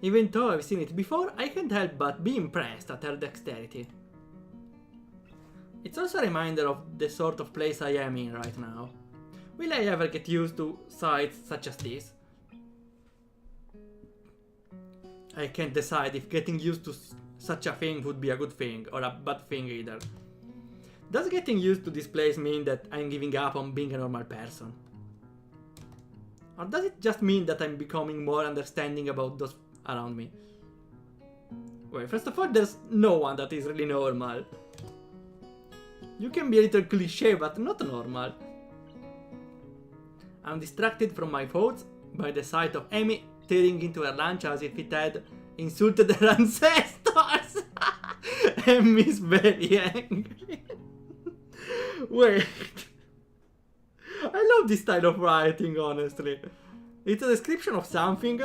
Even though I've seen it before, I can't help but be impressed at her dexterity. It's also a reminder of the sort of place I am in right now. Will I ever get used to sights such as this? I can't decide if getting used to such a thing would be a good thing or a bad thing either. Does getting used to this place mean that I'm giving up on being a normal person? Or does it just mean that I'm becoming more understanding about those around me? Well, first of all, there's no one that is really normal. You can be a little cliche, but not normal. I'm distracted from my thoughts by the sight of Amy tearing into her lunch as if it had insulted her ancestors. Amy's very angry. Wait. I love this style of writing, honestly. It's a description of something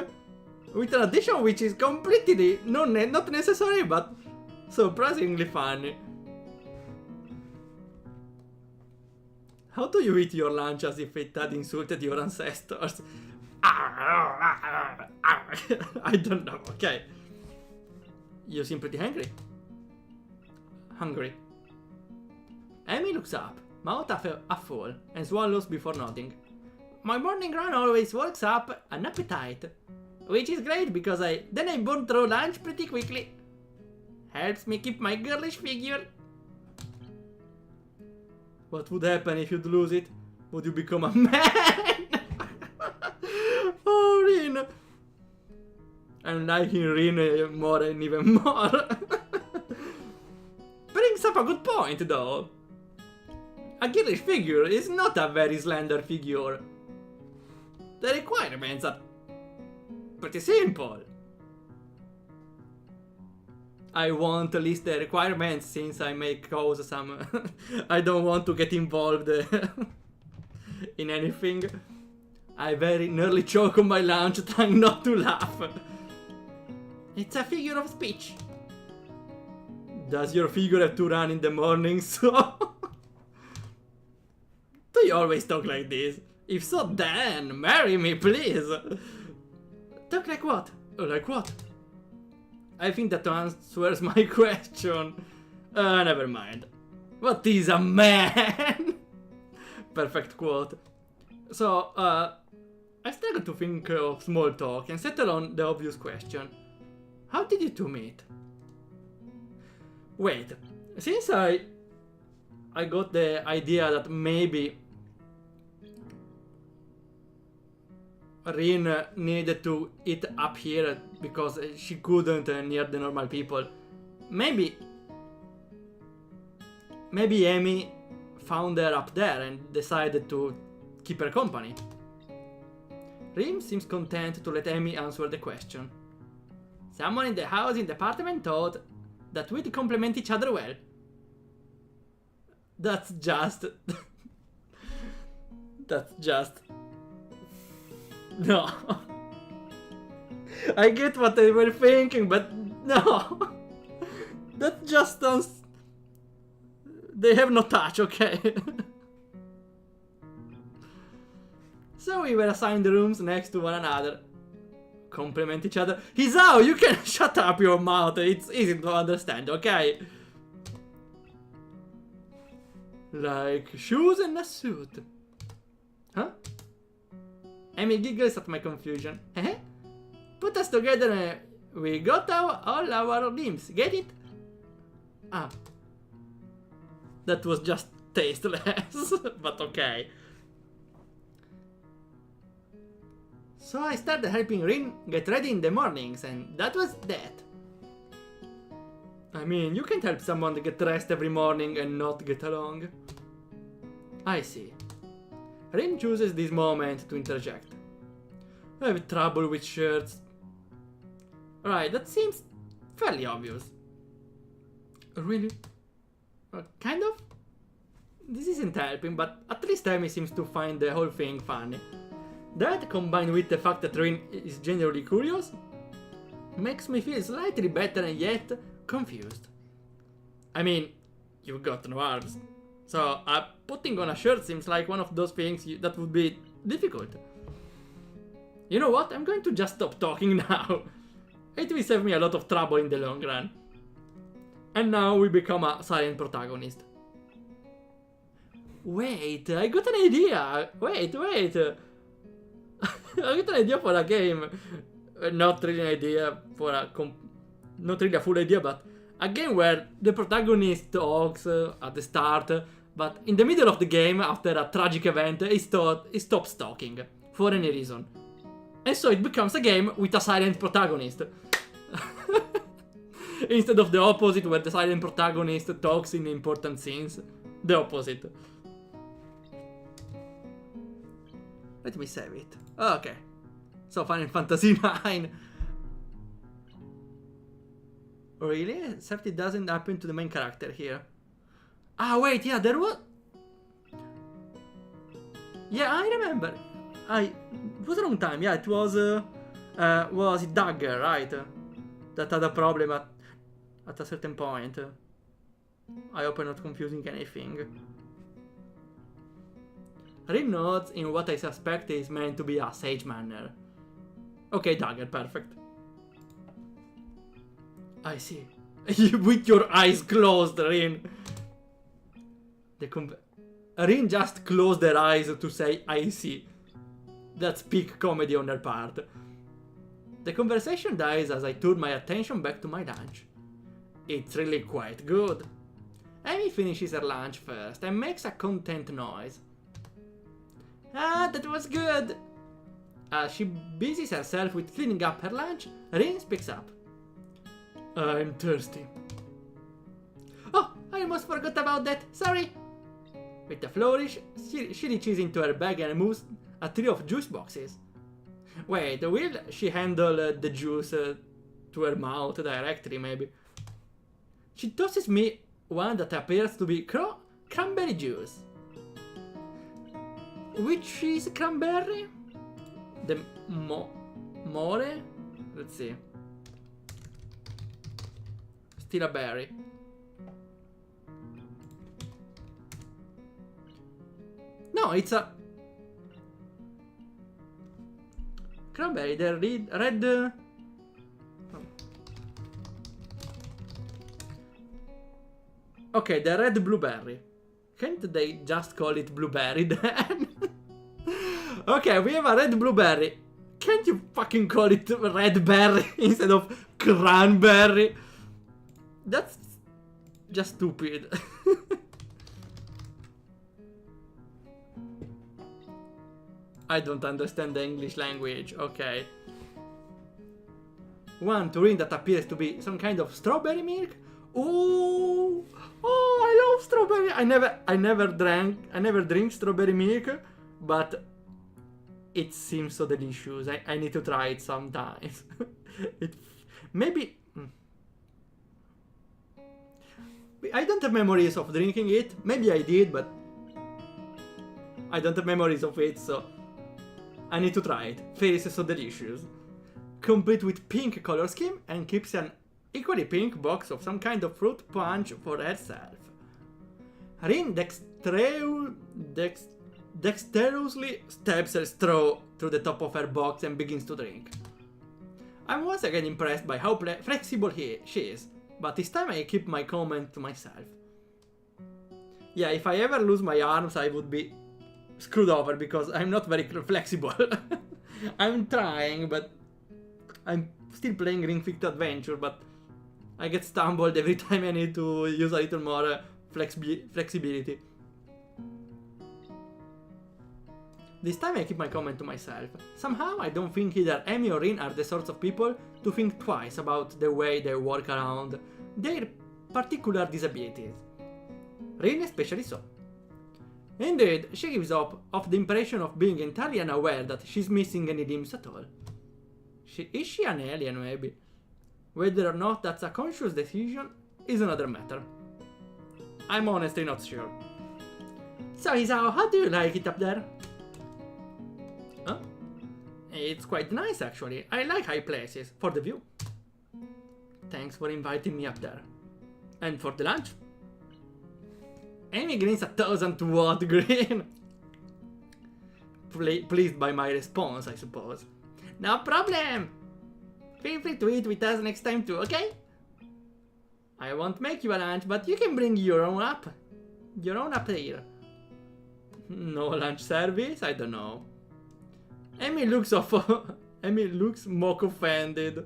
with an addition which is completely not necessary but surprisingly funny. How do you eat your lunch as if it had insulted your ancestors? I don't know, okay. You seem pretty hungry. Amy looks up, mouth half full, and swallows before nodding. My morning run always works up an appetite, which is great because then I burn through lunch pretty quickly. Helps me keep my girlish figure. What would happen if you'd lose it? Would you become a man? Oh, Rin. I'm liking Rin more and even more. Brings up a good point, though. A girlish figure is not a very slender figure. The requirements are pretty simple. I won't list the requirements since I may cause some... I don't want to get involved in anything. I very nearly choke on my lunch trying not to laugh. It's a figure of speech. Does your figure have to run in the morning so? Do you always talk like this? If so, then marry me, please. Talk like what? Like what? I think that answers my question. Never mind. What is a man? Perfect quote. So, I struggled to think of small talk and settle on the obvious question. How did you two meet? Wait, since I got the idea that maybe Rin needed to eat up here because she couldn't near the normal people. Maybe Amy found her up there and decided to keep her company. Rin seems content to let Amy answer the question. Someone in the housing department thought that we'd complement each other well. That's just... No. I get what they were thinking, but no. That just sounds... They have no touch, okay? So we were assigned rooms next to one another. Complement each other. Hizao, you can shut up your mouth. It's easy to understand, okay? Like shoes and a suit. Huh? Amy giggles at my confusion. Put us together and we got all our limbs. Get it? Ah. That was just tasteless, but okay. So I started helping Rin get ready in the mornings, and that was that. I mean, you can't help someone to get dressed every morning and not get along. I see. Rin chooses this moment to interject. I have trouble with shirts. Right, that seems fairly obvious. Really? Kind of? This isn't helping, but at least Amy seems to find the whole thing funny. That, combined with the fact that Rin is genuinely curious, makes me feel slightly better and yet confused. I mean, you've got no arms, so putting on a shirt seems like one of those things that would be difficult. You know what? I'm going to just stop talking now. It will save me a lot of trouble in the long run. And now we become a silent protagonist. Wait, I got an idea! Wait! I got an idea for a game. Not really an idea for a... not really a full idea, but a game where the protagonist talks at the start, but in the middle of the game, after a tragic event, he stops talking. For any reason. And so it becomes a game with a silent protagonist. Instead of the opposite, where the silent protagonist talks in important scenes. The opposite. Let me save it. Okay. So Final Fantasy 9. Really? Except it doesn't happen to the main character here. Ah, wait, yeah, there was... Yeah, I remember. It was a long time, yeah, it was it Dagger, right? That had a problem at a certain point. I hope I'm not confusing anything. Rin nods in what I suspect is meant to be a sage manner. Okay, Dagger, perfect. I see. With your eyes closed, Rin. Rin just closed their eyes to say, I see. That's peak comedy on their part. The conversation dies as I turn my attention back to my lunch. It's really quite good. Amy finishes her lunch first and makes a content noise. Ah, that was good! As she busies herself with cleaning up her lunch, Rin speaks up. I'm thirsty. Oh, I almost forgot about that, sorry! With a flourish, she reaches into her bag and moves a tray of juice boxes. Wait, will she handle the juice to her mouth directly, maybe? She tosses me one that appears to be cranberry juice. Which is cranberry? The more? Let's see. Still a berry. No, it's a... Cranberry, the red... Okay, the red blueberry. Can't they just call it blueberry then? Okay, we have a red blueberry. Can't you fucking call it red berry instead of cranberry? That's just stupid. I don't understand the English language, okay. One Turin that appears to be some kind of strawberry milk. Ooh, oh, I love strawberry. I never drink strawberry milk, but it seems so delicious. I need to try it sometimes. Maybe I don't have memories of drinking it. Maybe I did, but I don't have memories of it, so I need to try it. Feels so delicious. Complete with pink color scheme and keeps an equally pink box of some kind of fruit punch for herself. Rin dexterously stabs her straw through the top of her box and begins to drink. I'm once again impressed by how flexible she is, but this time I keep my comment to myself. Yeah, if I ever lose my arms, I would be screwed over because I'm not very flexible. I'm trying, but I'm still playing Ring Fit Adventure, but I get stumbled every time I need to use a little more flexibility. This time I keep my comment to myself. Somehow I don't think either Amy or Rin are the sorts of people to think twice about the way they work around their particular disabilities. Rin especially so. Indeed, she gives off the impression of being entirely unaware that she's missing any limbs at all. Is she an alien, maybe? Whether or not that's a conscious decision is another matter. I'm honestly not sure. So, Isao, how do you like it up there? Huh? It's quite nice, actually. I like high places, for the view. Thanks for inviting me up there. And for the lunch? Amy grins a 1000-watt grin. Pleased by my response, I suppose. No problem! Feel free to eat with us next time too, okay? I won't make you a lunch, but you can bring your own up. Your own up here. No lunch service? I don't know. Amy looks Amy looks mock offended.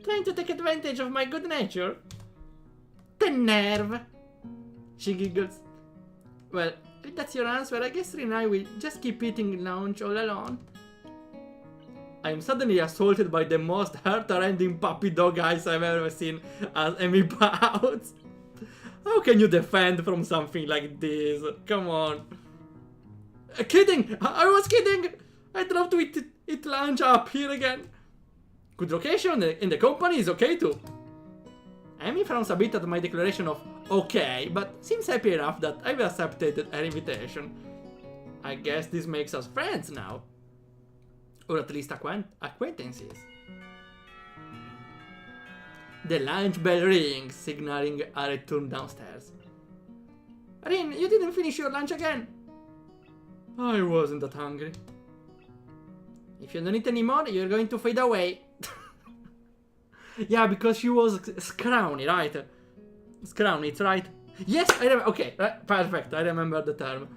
Trying to take advantage of my good nature? The nerve! She giggles. Well, if that's your answer, I guess Rinai will just keep eating lunch all alone. I am suddenly assaulted by the most heart-rending puppy dog eyes I've ever seen as Amy pouts. How can you defend from something like this? Come on. Kidding! I was kidding! I'd love to eat lunch up here again. Good location in the company is okay too. Amy frowns a bit at my declaration of okay, but seems happy enough that I've accepted her invitation. I guess this makes us friends now. Or at least acquaintances. The lunch bell rings, signaling a return downstairs. Rin, you didn't finish your lunch again. I wasn't that hungry. If you don't eat anymore, you're going to fade away. Yeah, because she was scrawny, right? Scrawny, it's right. Yes, I remember. Okay, perfect. I remember the term.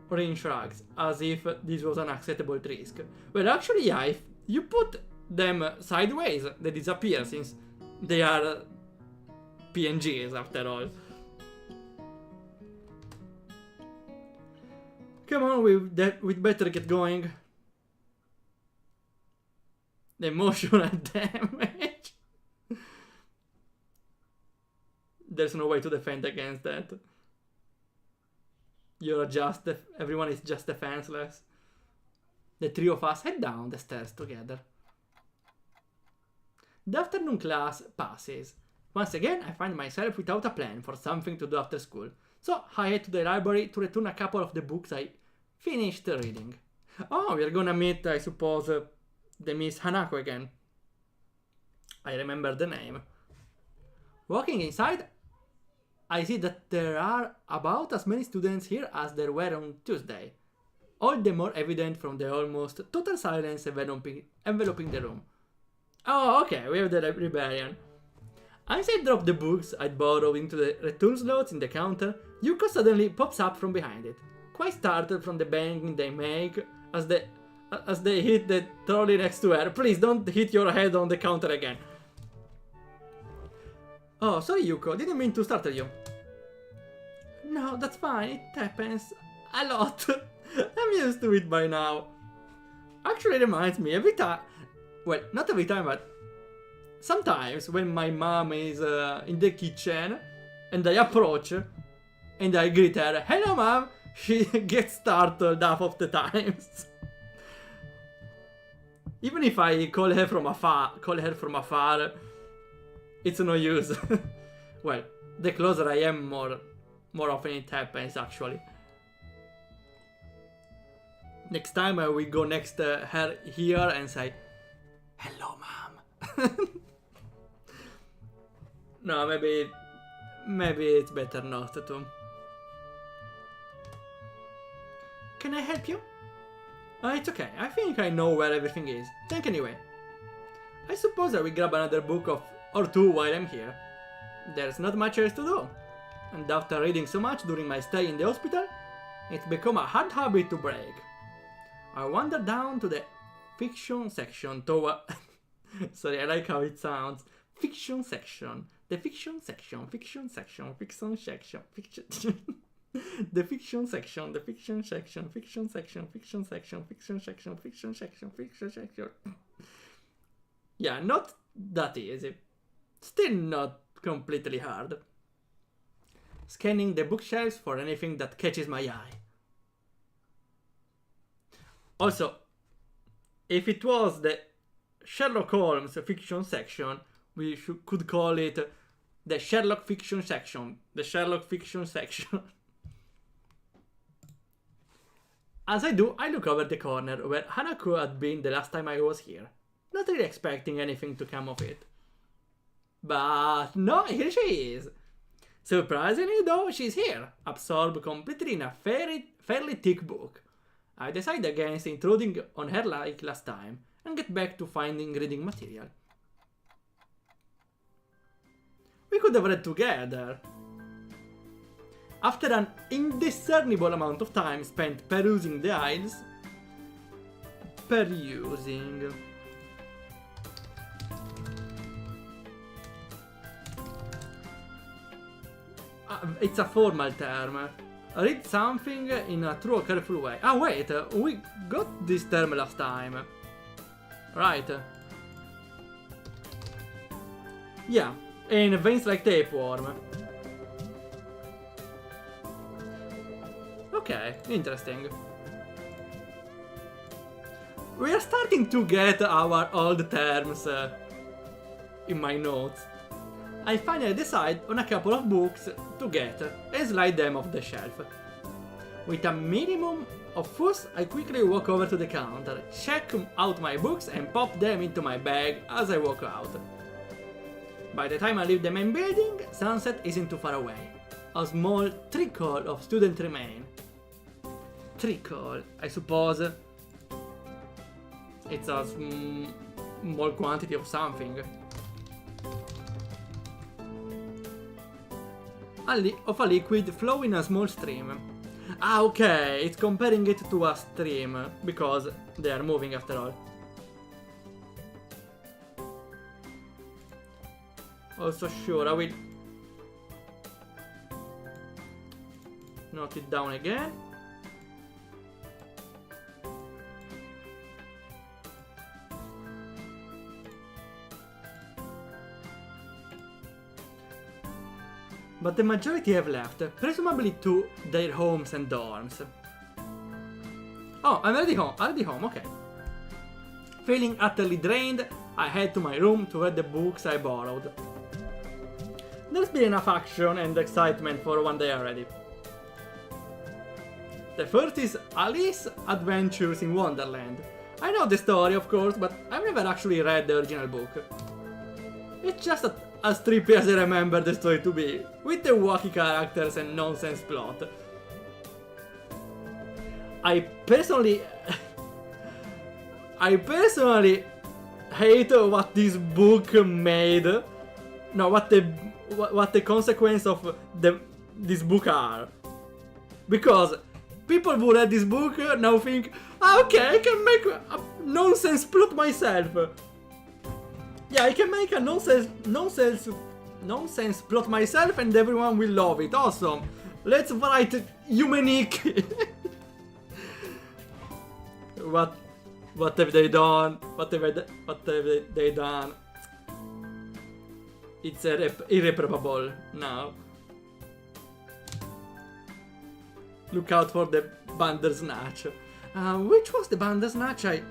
Rin shrugs, as if this was an acceptable risk. Well, actually, yeah, if you put them sideways, they disappear since they are PNGs after all. Come on, we'd better get going. The emotional damage. There's no way to defend against that. Everyone is just defenseless. The three of us head down the stairs together. The afternoon class passes. Once again, I find myself without a plan for something to do after school. So I head to the library to return a couple of the books I finished reading. Oh, we're gonna meet, I suppose, the Miss Hanako again. I remember the name. Walking inside, I see that there are about as many students here as there were on Tuesday. All the more evident from the almost total silence enveloping the room. Oh, okay, we have the librarian. As I drop the books I'd borrowed into the return slots in the counter, Yuko suddenly pops up from behind it, quite startled from the banging they make as they hit the trolley next to her. Please don't hit your head on the counter again. Oh, sorry Yuko, didn't mean to startle you. No, that's fine, it happens a lot. I'm used to it by now. Actually reminds me every time, well, not every time, but sometimes when my mom is in the kitchen and I approach and I greet her, hello mom, she gets startled half of the times. Even if I call her from afar, it's no use. Well, the closer I am, more often it happens actually. Next time I will go next to her here and say, hello mom. No, maybe it's better not to. Can I help you? It's okay, I think I know where everything is. Thank anyway. I suppose I will grab another book or two while I'm here. There's not much else to do. And after reading so much during my stay in the hospital, it's become a hard habit to break. I wander down to the fiction section toward... Sorry, I like how it sounds. Fiction section. The fiction section. Fiction section. Fiction section. Fiction... The fiction section, the fiction section, fiction section, fiction section, fiction section, fiction section, fiction section. Yeah, not that easy. Still not completely hard. Scanning the bookshelves for anything that catches my eye. Also, if it was the Sherlock Holmes fiction section, we could call it the Sherlock fiction section. The Sherlock fiction section. As I do, I look over the corner where Hanako had been the last time I was here, not really expecting anything to come of it. But no, here she is. Surprisingly though, she's here, absorbed completely in a fairly thick book. I decide against intruding on her like last time, and get back to finding reading material. We could have read together. After an indiscernible amount of time spent perusing the aisles, perusing. It's a formal term. Read something in a true or careful way. Ah, wait, we got this term last time. Right. Yeah, in veins like tapeworm. Okay, interesting. We are starting to get our old terms in my notes. I finally decide on a couple of books to get and slide them off the shelf. With a minimum of fuss, I quickly walk over to the counter, check out my books and pop them into my bag as I walk out. By the time I leave the main building, sunset isn't too far away. A small trickle of students remain. Trickle, I suppose it's a small quantity of something. Of a liquid flowing in a small stream. Ah, okay, it's comparing it to a stream, because they are moving after all. Also sure, I will note it down again. But the majority have left, presumably to their homes and dorms. Oh, I'm already home, okay. Feeling utterly drained, I head to my room to read the books I borrowed. There's been enough action and excitement for one day already. The first is Alice's Adventures in Wonderland. I know the story, of course, but I've never actually read the original book. It's just as trippy as I remember the story to be, with the wacky characters and nonsense plot. I personally hate what this book made. No, what the consequence of this book are. Because people who read this book now think, okay, I can make a nonsense plot myself. Yeah, I can make a nonsense plot myself and everyone will love it. Awesome. Let's write unique. What have they done? What have they done? It's irreparable now. Look out for the Bandersnatch. Which was the Bandersnatch?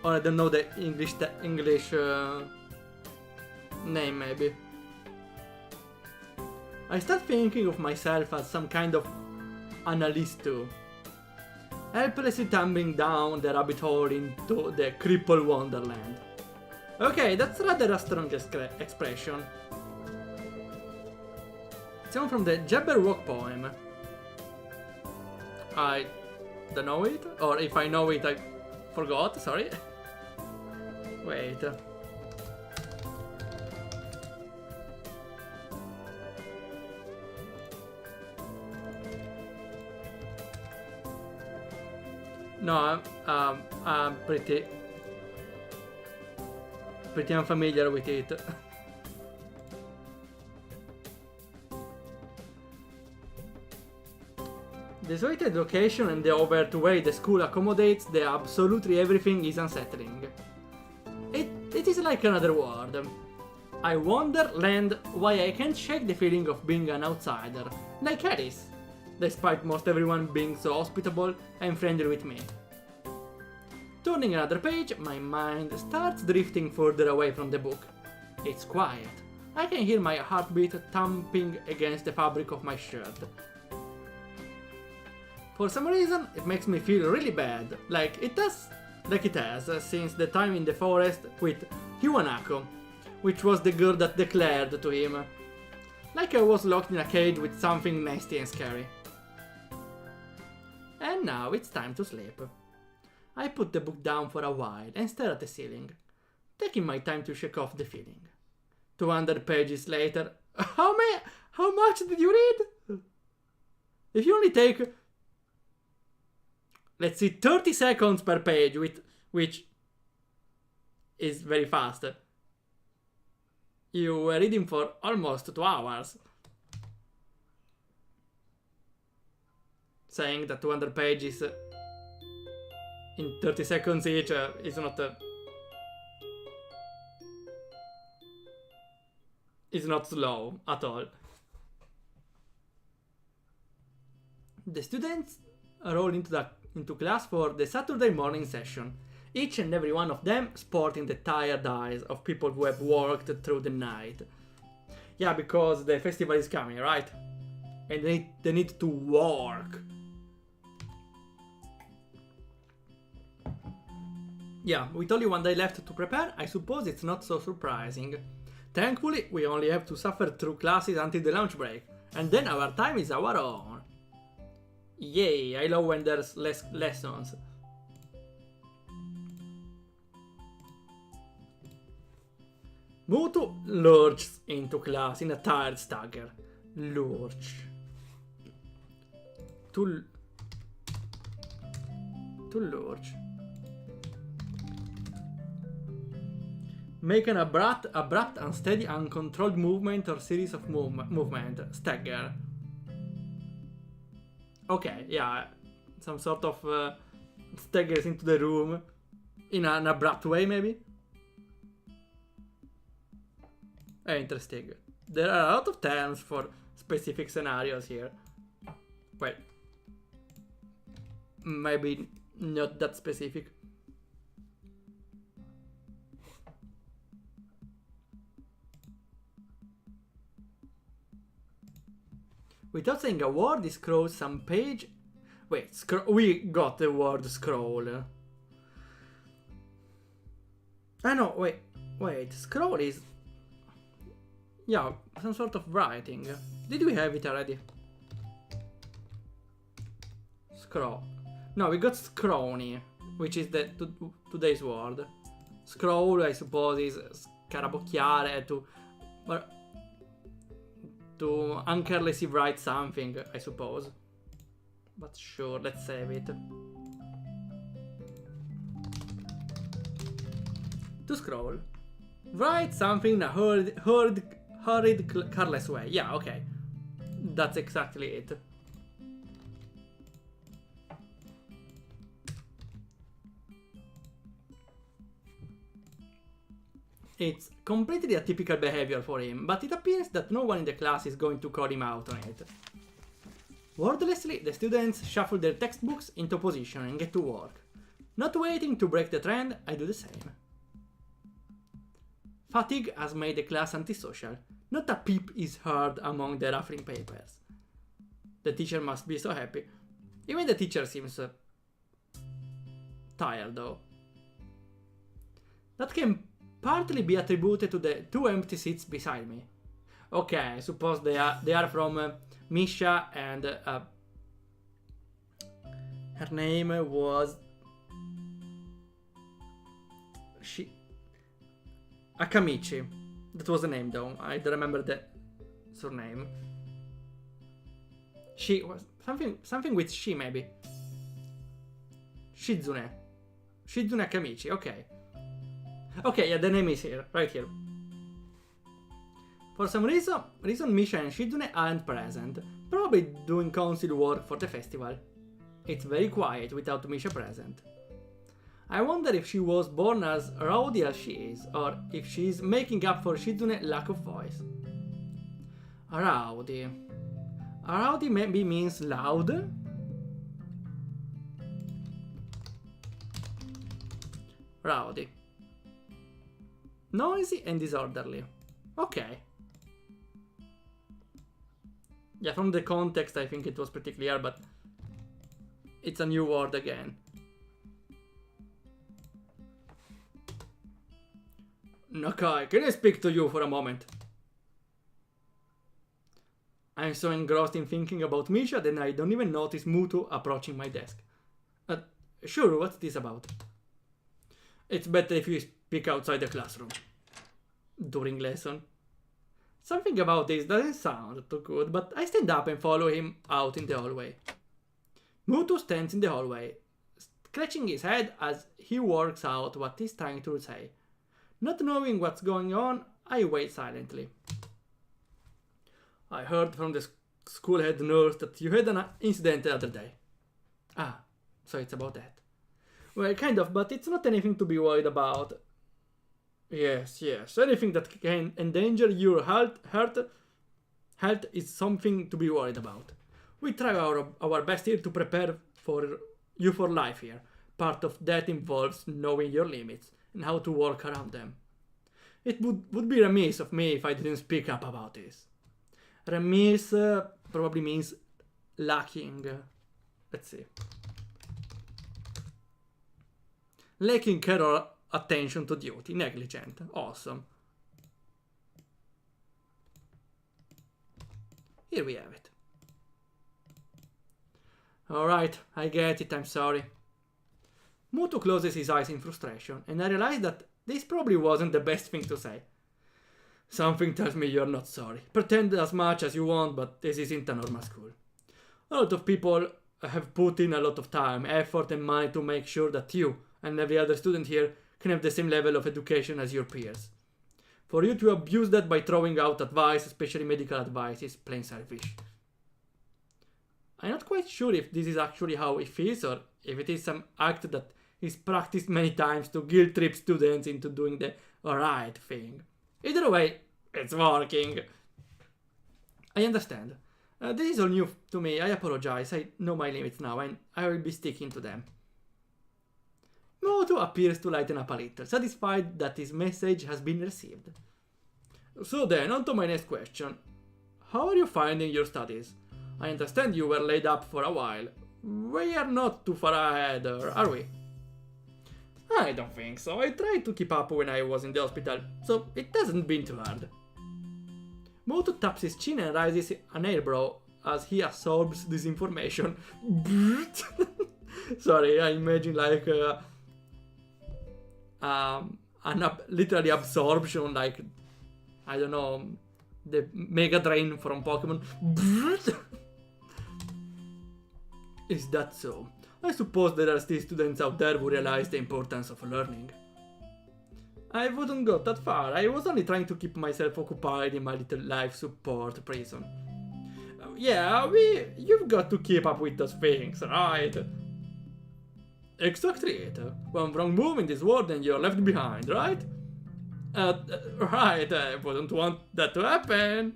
Or I don't know the English name, maybe. I start thinking of myself as some kind of analyst too, helplessly tumbling down the rabbit hole into the crippled wonderland. Okay, that's rather a strong expression. It's one from the Jabberwock poem. I don't know it, or if I know it, I forgot, sorry. Wait. No, I'm pretty unfamiliar with it. The isolated location and the overt way the school accommodates the absolutely everything is unsettling. It is like another world. I wonderland why I can't shake the feeling of being an outsider, like Alice, despite most everyone being so hospitable and friendly with me. Turning another page, my mind starts drifting further away from the book. It's quiet. I can hear my heartbeat thumping against the fabric of my shirt. For some reason, it makes me feel really bad, like it has since the time in the forest with Hiwanako, which was the girl that declared to him. Like I was locked in a cage with something nasty and scary. And now it's time to sleep. I put the book down for a while and stare at the ceiling, taking my time to shake off the feeling. 200 pages later, how much did you read? If you only take, let's see, 30 seconds per page, which is very fast, you were reading for almost 2 hours. Saying that 200 pages in 30 seconds each is not slow at all. The students roll into class for the Saturday morning session, each and every one of them sporting the tired eyes of people who have worked through the night. Yeah, because the festival is coming, right? And they need to work. Yeah, with only 1 day left to prepare, I suppose it's not so surprising. Thankfully, we only have to suffer through classes until the lunch break, and then our time is our own. Yay, I love when there's less lessons. Mutu lurches into class in a tired stagger. Lurch. To lurch. Make an abrupt, unsteady, uncontrolled movement or series of movement. Stagger. Okay, yeah. Some sort of staggers into the room. In an abrupt way, maybe? Interesting. There are a lot of terms for specific scenarios here. Well, maybe not that specific. Without saying a word, he scrolls some page. Wait, we got the word scroll. Ah no, wait, scroll is... Yeah, some sort of writing. Did we have it already? Scroll. No, we got scrony, which is the today's word. Scroll, I suppose, is scarabocchiare, to uncarelessly write something, I suppose. But sure, let's save it. To scroll. Write something in a hurried, careless way. Yeah, okay. That's exactly it. It's completely atypical behavior for him, but it appears that no one in the class is going to call him out on it. Wordlessly, the students shuffle their textbooks into position and get to work. Not waiting to break the trend, I do the same. Fatigue has made the class antisocial. Not a peep is heard among the ruffling papers. The teacher must be so happy. Even the teacher seems tired, though. That can partly be attributed to the 2 empty seats beside me. Okay, I suppose they are from Misha and her name was Akamichi. That was the name though. I don't remember the surname. She was something with she maybe. Shizune Akamichi. Okay. Okay, yeah, the name is here, right here. For some reason Misha and Shizune aren't present, probably doing council work for the festival. It's very quiet without Misha present. I wonder if she was born as rowdy as she is, or if she's making up for Shizune's lack of voice. Rowdy. Rowdy maybe means loud? Rowdy. Noisy and disorderly. Okay. Yeah, from the context I think it was pretty clear, but it's a new word again. Nakai, can I speak to you for a moment? I'm so engrossed in thinking about Misha that I don't even notice Mutu approaching my desk. Sure, what's this about? It's better if you speak outside the classroom. During lesson. Something about this doesn't sound too good, but I stand up and follow him out in the hallway. Muto stands in the hallway, scratching his head as he works out what he's trying to say. Not knowing what's going on, I wait silently. I heard from the school head nurse that you had an incident the other day. Ah, so it's about that. Well, kind of, but it's not anything to be worried about. Yes, anything that can endanger your health is something to be worried about. We try our best here to prepare you for life here. Part of that involves knowing your limits and how to work around them. It would be remiss of me if I didn't speak up about this. Remiss probably means lacking. Let's see. Lacking care or attention to duty. Negligent. Awesome. Here we have it. Alright, I get it, I'm sorry. Muto closes his eyes in frustration, and I realize that this probably wasn't the best thing to say. Something tells me you're not sorry. Pretend as much as you want, but this isn't a normal school. A lot of people have put in a lot of time, effort and money to make sure that you and every other student here can have the same level of education as your peers. For you to abuse that by throwing out advice, especially medical advice, is plain selfish. I'm not quite sure if this is actually how it feels or if it is some act that is practiced many times to guilt trip students into doing the right thing. Either way, it's working. I understand. This is all new to me. I apologize. I know my limits now and I will be sticking to them. Muto appears to lighten up a little, satisfied that his message has been received. So then, on to my next question. How are you finding your studies? I understand you were laid up for a while. We are not too far ahead, are we? I don't think so. I tried to keep up when I was in the hospital, so it hasn't been too hard. Muto taps his chin and raises an eyebrow as he absorbs this information. Sorry, I imagine like literally absorption, like, I don't know, the Mega Drain from Pokemon. Is that so? I suppose there are still students out there who realize the importance of learning. I wouldn't go that far. I was only trying to keep myself occupied in my little life support prison. Yeah, you've got to keep up with those things, right? Exactly. One wrong move in this world and you're left behind, right? Right, I wouldn't want that to happen.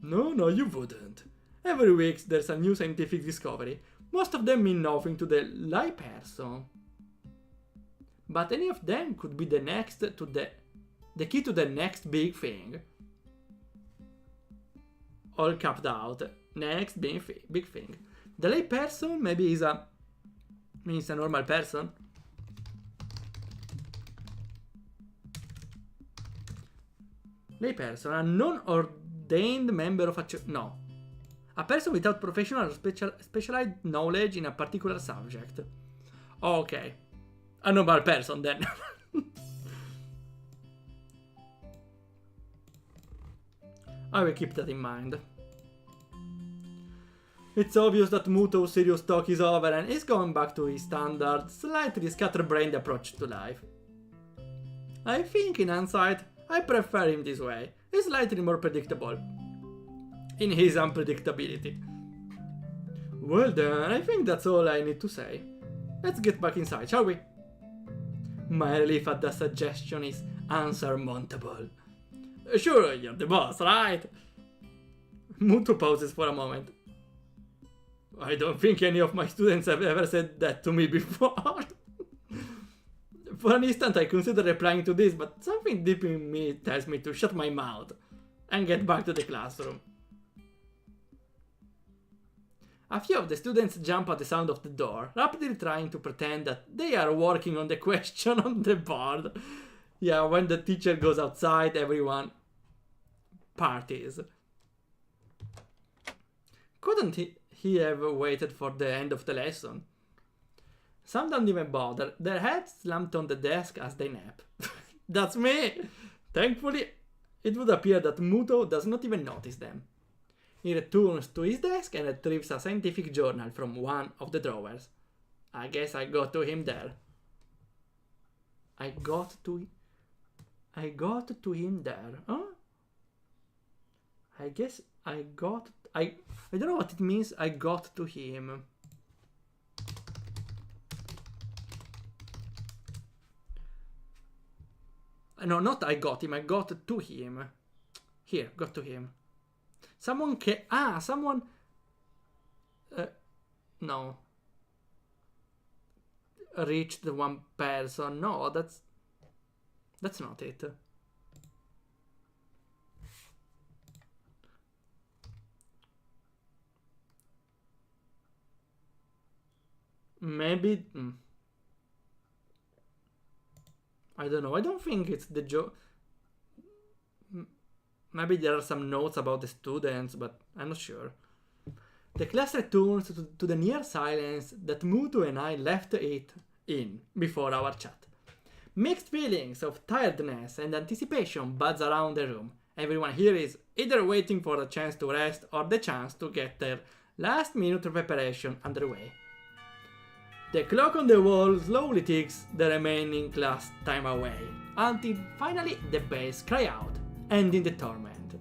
No, you wouldn't. Every week there's a new scientific discovery. Most of them mean nothing to the lay person. But any of them could be the key to the next big thing. All capped out. Next big thing. The lay person maybe means a normal person. Lay person, a non-ordained member of a church. No. A person without professional or specialized knowledge in a particular subject. Okay. A normal person then. I will keep that in mind. It's obvious that Muto's serious talk is over and he's going back to his standard, slightly scatterbrained approach to life. I think in hindsight, I prefer him this way. He's slightly more predictable in his unpredictability. Well then, I think that's all I need to say. Let's get back inside, shall we? My relief at the suggestion is unsurmountable. Sure, you're the boss, right? Muto pauses for a moment. I don't think any of my students have ever said that to me before. For an instant I consider replying to this, but something deep in me tells me to shut my mouth and get back to the classroom. A few of the students jump at the sound of the door, rapidly trying to pretend that they are working on the question on the board. Yeah, when the teacher goes outside, everyone parties. Couldn't he have waited for the end of the lesson? Some don't even bother, their heads slumped on the desk as they nap. That's me! Thankfully, It would appear that Muto does not even notice them. He returns to his desk and retrieves a scientific journal from one of the drawers. I guess I got to him there. I got to him there. Huh? I guess I don't know what it means. I got to him. No, not I got him. I got to him. Here, got to him. Someone someone. No. Reached one person. No, that's not it. Maybe. I don't know. I don't think it's the joke. Maybe there are some notes about the students, but I'm not sure. The class returns to the near silence that Muto and I left it in before our chat. Mixed feelings of tiredness and anticipation buzz around the room. Everyone here is either waiting for the chance to rest or the chance to get their last minute preparation underway. The clock on the wall slowly ticks the remaining class time away, until finally the bells cry out, ending the torment.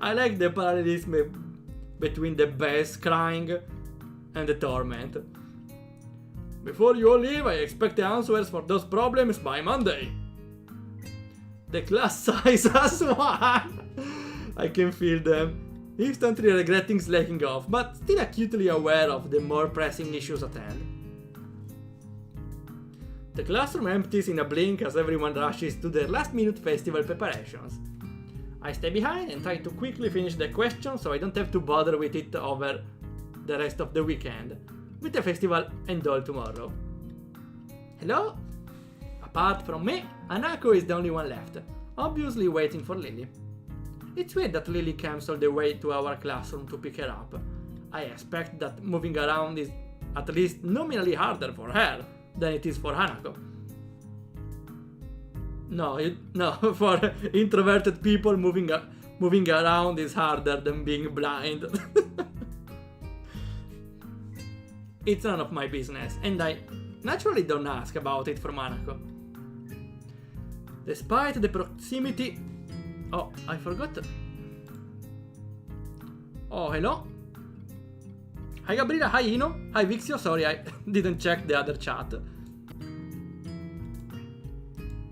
I like the parallelism between the bells crying and the torment. Before you all leave, I expect the answers for those problems by Monday. The class sighs as one. I can feel them. Instantly regretting slacking off, but still acutely aware of the more pressing issues at hand. The classroom empties in a blink as everyone rushes to their last-minute festival preparations. I stay behind and try to quickly finish the question so I don't have to bother with it over the rest of the weekend, with the festival and all tomorrow. Hello? Apart from me, Hanako is the only one left, obviously waiting for Lily. It's weird that Lily comes all the way to our classroom to pick her up. I expect that moving around is at least nominally harder for her than it is for Hanako. No, for introverted people moving around is harder than being blind. It's none of my business, and I naturally don't ask about it from Hanako. Despite the proximity... Oh, I forgot. Oh, hello. Hi Gabriela, hi Ino, hi Vixio, sorry I didn't check the other chat.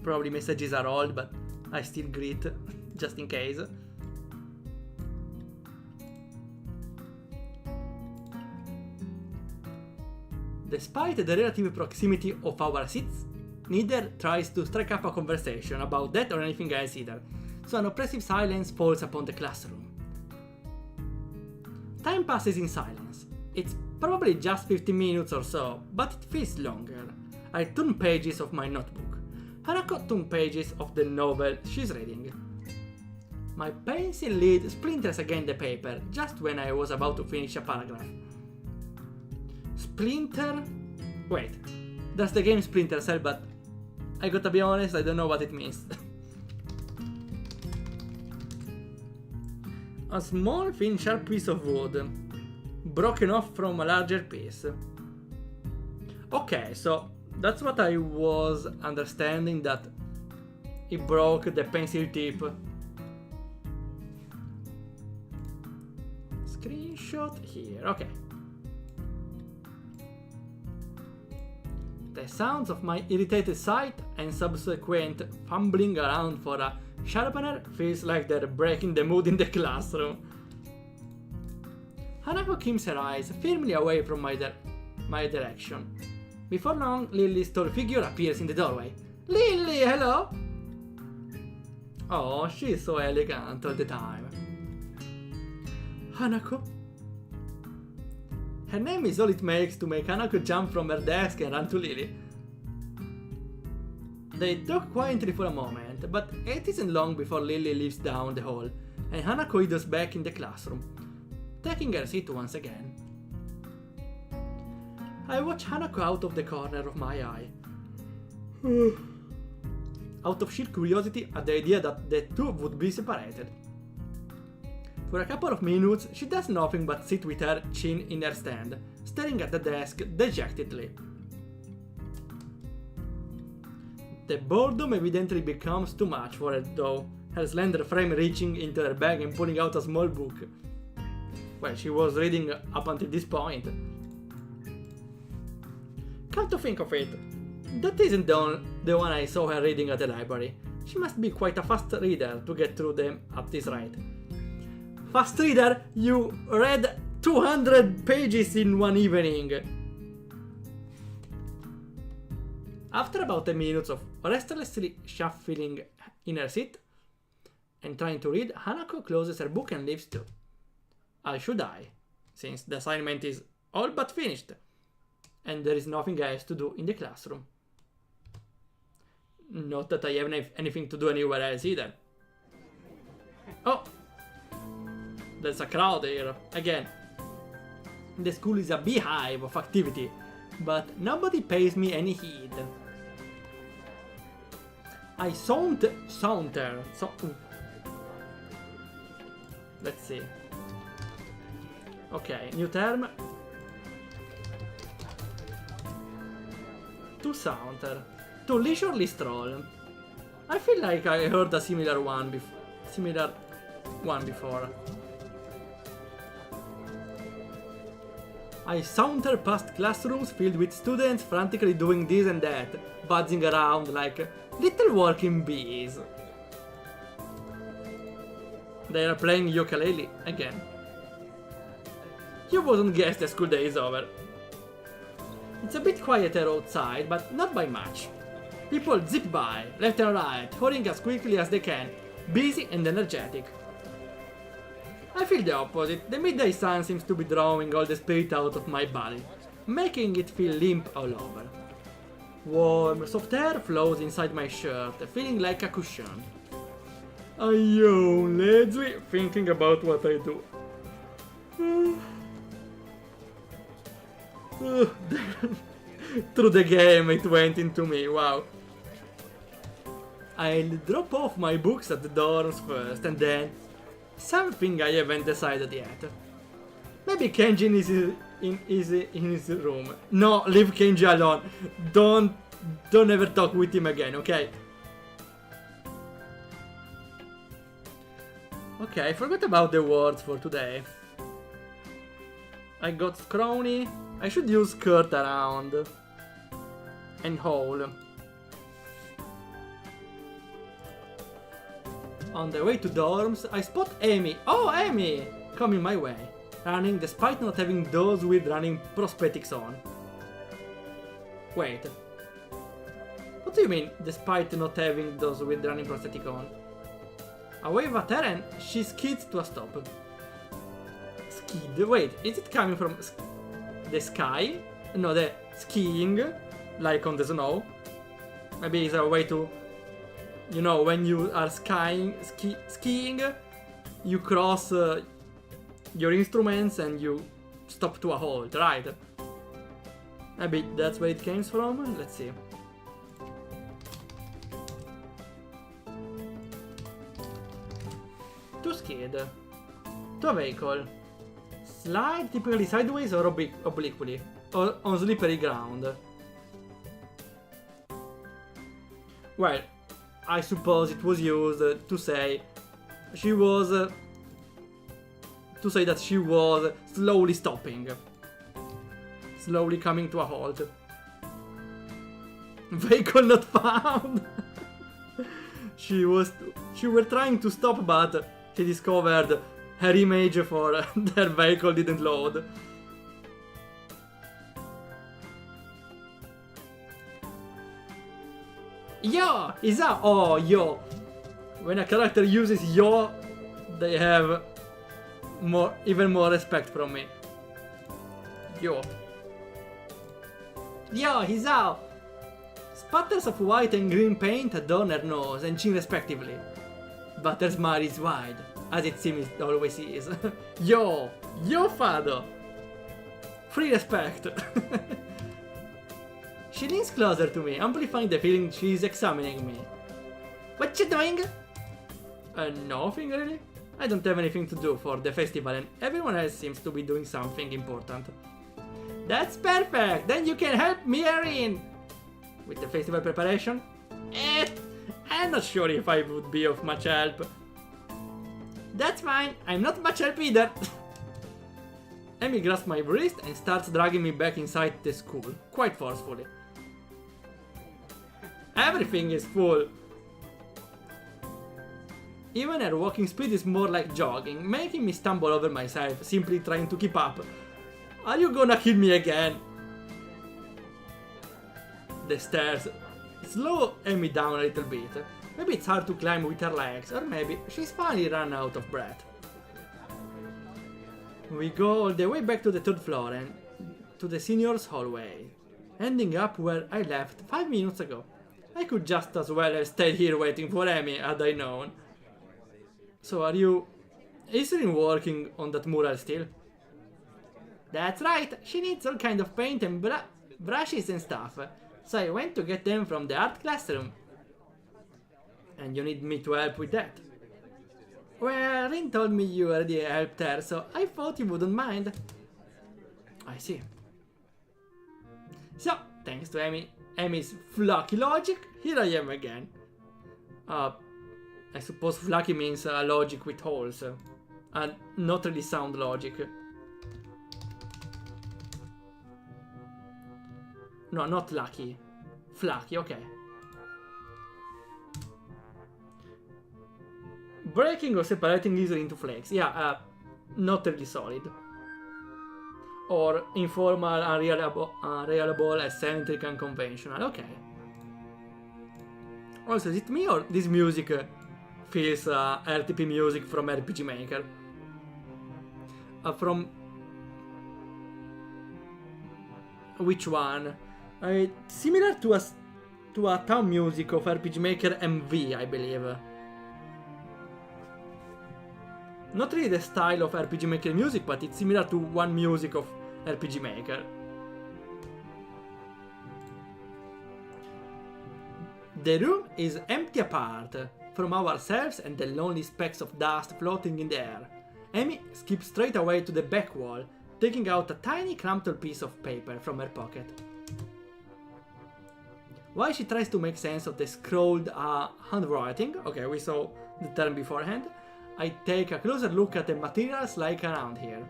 Probably messages are old, but I still greet, just in case. Despite the relative proximity of our seats, neither tries to strike up a conversation about that or anything else either, so an oppressive silence falls upon the classroom. Time passes in silence. It's probably just 15 minutes or so, but it feels longer. I turn pages of my notebook. Hanako turns pages of the novel she's reading. My pencil lead splinters against the paper just when I was about to finish a paragraph. Splinter? Wait, that's the game Splinter Cell, but I gotta be honest, I don't know what it means. A small thin sharp piece of wood, broken off from a larger piece. Okay, so that's what I was understanding, that he broke the pencil tip. Screenshot here, okay. The sounds of my irritated sight and subsequent fumbling around for a sharpener feels like they're breaking the mood in the classroom. Hanako keeps her eyes firmly away from my direction. Before long, Lily's tall figure appears in the doorway. Lily, hello! Oh, she's so elegant all the time. Hanako? Her name is all it makes to make Hanako jump from her desk and run to Lily. They talk quietly for a moment, but it isn't long before Lily leaves down the hall, and Hanako idles back in the classroom, taking her seat once again. I watch Hanako out of the corner of my eye. out of sheer curiosity at the idea that the two would be separated. For a couple of minutes, she does nothing but sit with her chin in her stand, staring at the desk dejectedly. The boredom evidently becomes too much for her though, her slender frame reaching into her bag and pulling out a small book. Well, she was reading up until this point. Come to think of it, that isn't the one I saw her reading at the library. She must be quite a fast reader to get through them at this rate. Fast reader, you read 200 pages in one evening! After about 10 minutes of restlessly shuffling in her seat and trying to read, Hanako closes her book and leaves too. As should I, since the assignment is all but finished, and there is nothing else to do in the classroom. Not that I have anything to do anywhere else either. Oh! There's a crowd here, again. The school is a beehive of activity, but nobody pays me any heed. I saunter. Let's see. Okay, new term. To saunter. To leisurely stroll. I feel like I heard a similar one before. I saunter past classrooms filled with students frantically doing this and that, buzzing around like little working bees. They are playing ukulele again. You wouldn't guess the school day is over. It's a bit quieter outside, but not by much. People zip by, left and right, hurrying as quickly as they can, busy and energetic. I feel the opposite. The midday sun seems to be drawing all the spirit out of my body, making it feel limp all over. Warm, soft air flows inside my shirt, feeling like a cushion. I yawn lazily, thinking about what I do. Through the game it went into me, wow. I'll drop off my books at the dorms first, and then something I haven't decided yet. Maybe Kenjin is in his room. No, leave Kenji alone. Don't ever talk with him again, okay? Okay, I forgot about the words for today. I got scrawny. I should use skirt around. And hole. On the way to dorms, I spot Amy. Oh, Amy! Coming my way. Running despite not having those with running prosthetics on. Wait. What do you mean, despite not having those with running prosthetic on? I wave at her and she skids to a stop. Skid? Wait, is it coming from the sky? No, the skiing, like on the snow. Maybe it's a way to, you know, when you are skiing, you cross your instruments and you stop to a halt, right? Maybe that's where it came from. Let's see. To skid. To a vehicle. Slide typically sideways or obliquely, or on slippery ground. Well, I suppose it was used to say she was to say that she was slowly stopping, slowly coming to a halt. Vehicle not found. She were trying to stop, but she discovered her image for their vehicle didn't load. Yo! Is that? Oh, yo! When a character uses yo, they have even more respect from me. Yo. Yo, he's out! Spatters of white and green paint adorn her nose and chin respectively. But her smile is wide, as it seems it always is. Yo! Yo, Fado! Free respect! She leans closer to me, amplifying the feeling she is examining me. What you doing? Nothing really. I don't have anything to do for the festival and everyone else seems to be doing something important. That's perfect! Then you can help me, Erin! With the festival preparation? I'm not sure if I would be of much help. That's fine, I'm not much help either. Amy grasps my wrist and starts dragging me back inside the school, quite forcefully. Everything is full. Even her walking speed is more like jogging, making me stumble over myself, simply trying to keep up. Are you gonna kill me again? The stairs slow Amy down a little bit. Maybe it's hard to climb with her legs, or maybe she's finally run out of breath. We go all the way back to the third floor and to the seniors' hallway, ending up where I left 5 minutes ago. I could just as well have stayed here waiting for Amy had I known. So is Erin working on that mural still? That's right, she needs all kind of paint and brushes and stuff, so I went to get them from the art classroom. And you need me to help with that? Well, Rin told me you already helped her, so I thought you wouldn't mind. I see. So, thanks to Amy's fluky logic, here I am again. I suppose fluky means logic with holes. And not really sound logic. No, not lucky. Fluky, okay. Breaking or separating easily into flakes. Yeah, not really solid. Or informal, unreliable, eccentric, unconventional. Okay. Also, is it me or this music feels RTP music from RPG Maker? From which one? Similar to a town music of RPG Maker MV, I believe. Not really the style of RPG Maker music, but it's similar to one music of RPG Maker. The room is empty apart from ourselves and the lonely specks of dust floating in the air. Amy skips straight away to the back wall, taking out a tiny crumpled piece of paper from her pocket. While she tries to make sense of the scrawled handwriting, okay, we saw the term beforehand, I take a closer look at the materials lying around here.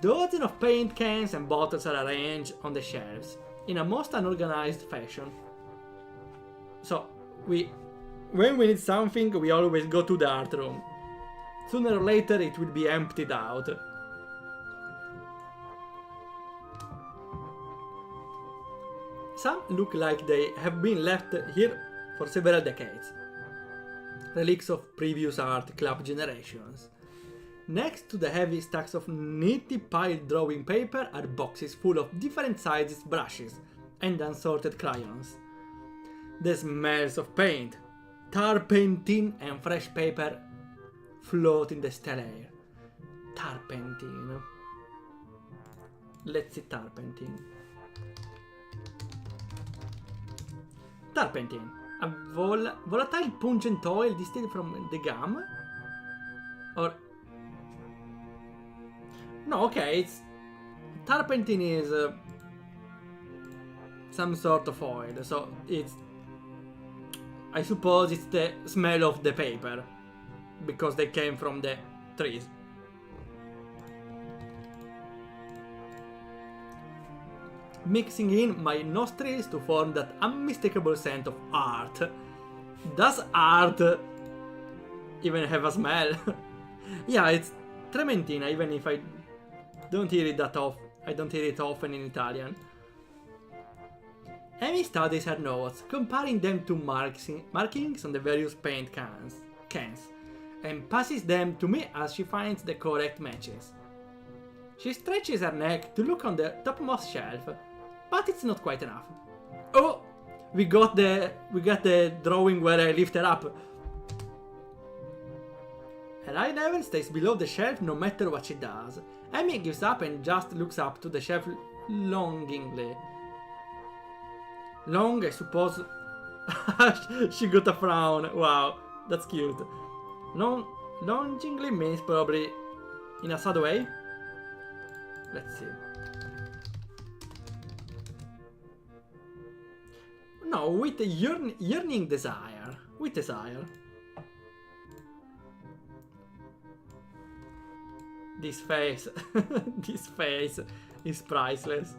Dozens of paint cans and bottles are arranged on the shelves, in a most unorganized fashion. So, when we need something, we always go to the art room. Sooner or later it will be emptied out. Some look like they have been left here for several decades. Relics of previous art club generations. Next to the heavy stacks of neatly piled drawing paper are boxes full of different sizes brushes and unsorted crayons. The smells of paint, tar painting and fresh paper float in the still air. Tar painting. Let's see tar painting. Tar painting. A volatile pungent oil distilled from the gum? Or... No, okay, it's... Tar painting is... some sort of oil, so it's... I suppose it's the smell of the paper. Because they came from the trees. Mixing in my nostrils to form that unmistakable scent of art. Does art even have a smell? Yeah, it's trementina, even if I don't hear it that often. I don't hear it often in Italian. Amy studies her notes, comparing them to markings on the various paint cans, and passes them to me as she finds the correct matches. She stretches her neck to look on the topmost shelf, but it's not quite enough. Oh, we got the drawing where I lift her up. Her eye level stays below the shelf no matter what she does. Amy gives up and just looks up to the shelf longingly. Long, I suppose, She got a frown. Wow, that's cute. Longingly means probably in a sad way. Let's see. No, with a yearning desire. With desire. This face. This face is priceless.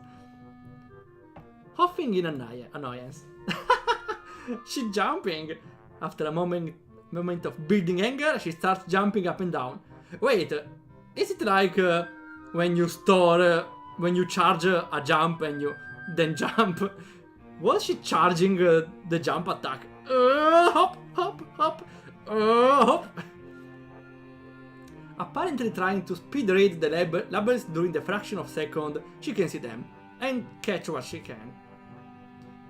Huffing in annoyance. She's jumping. After a moment of building anger, she starts jumping up and down. Wait, is it like when you charge a jump and you then jump? Was she charging the jump attack? Hop, hop, hop, hop. Apparently trying to speed read the labels during the fraction of second she can see them and catch what she can.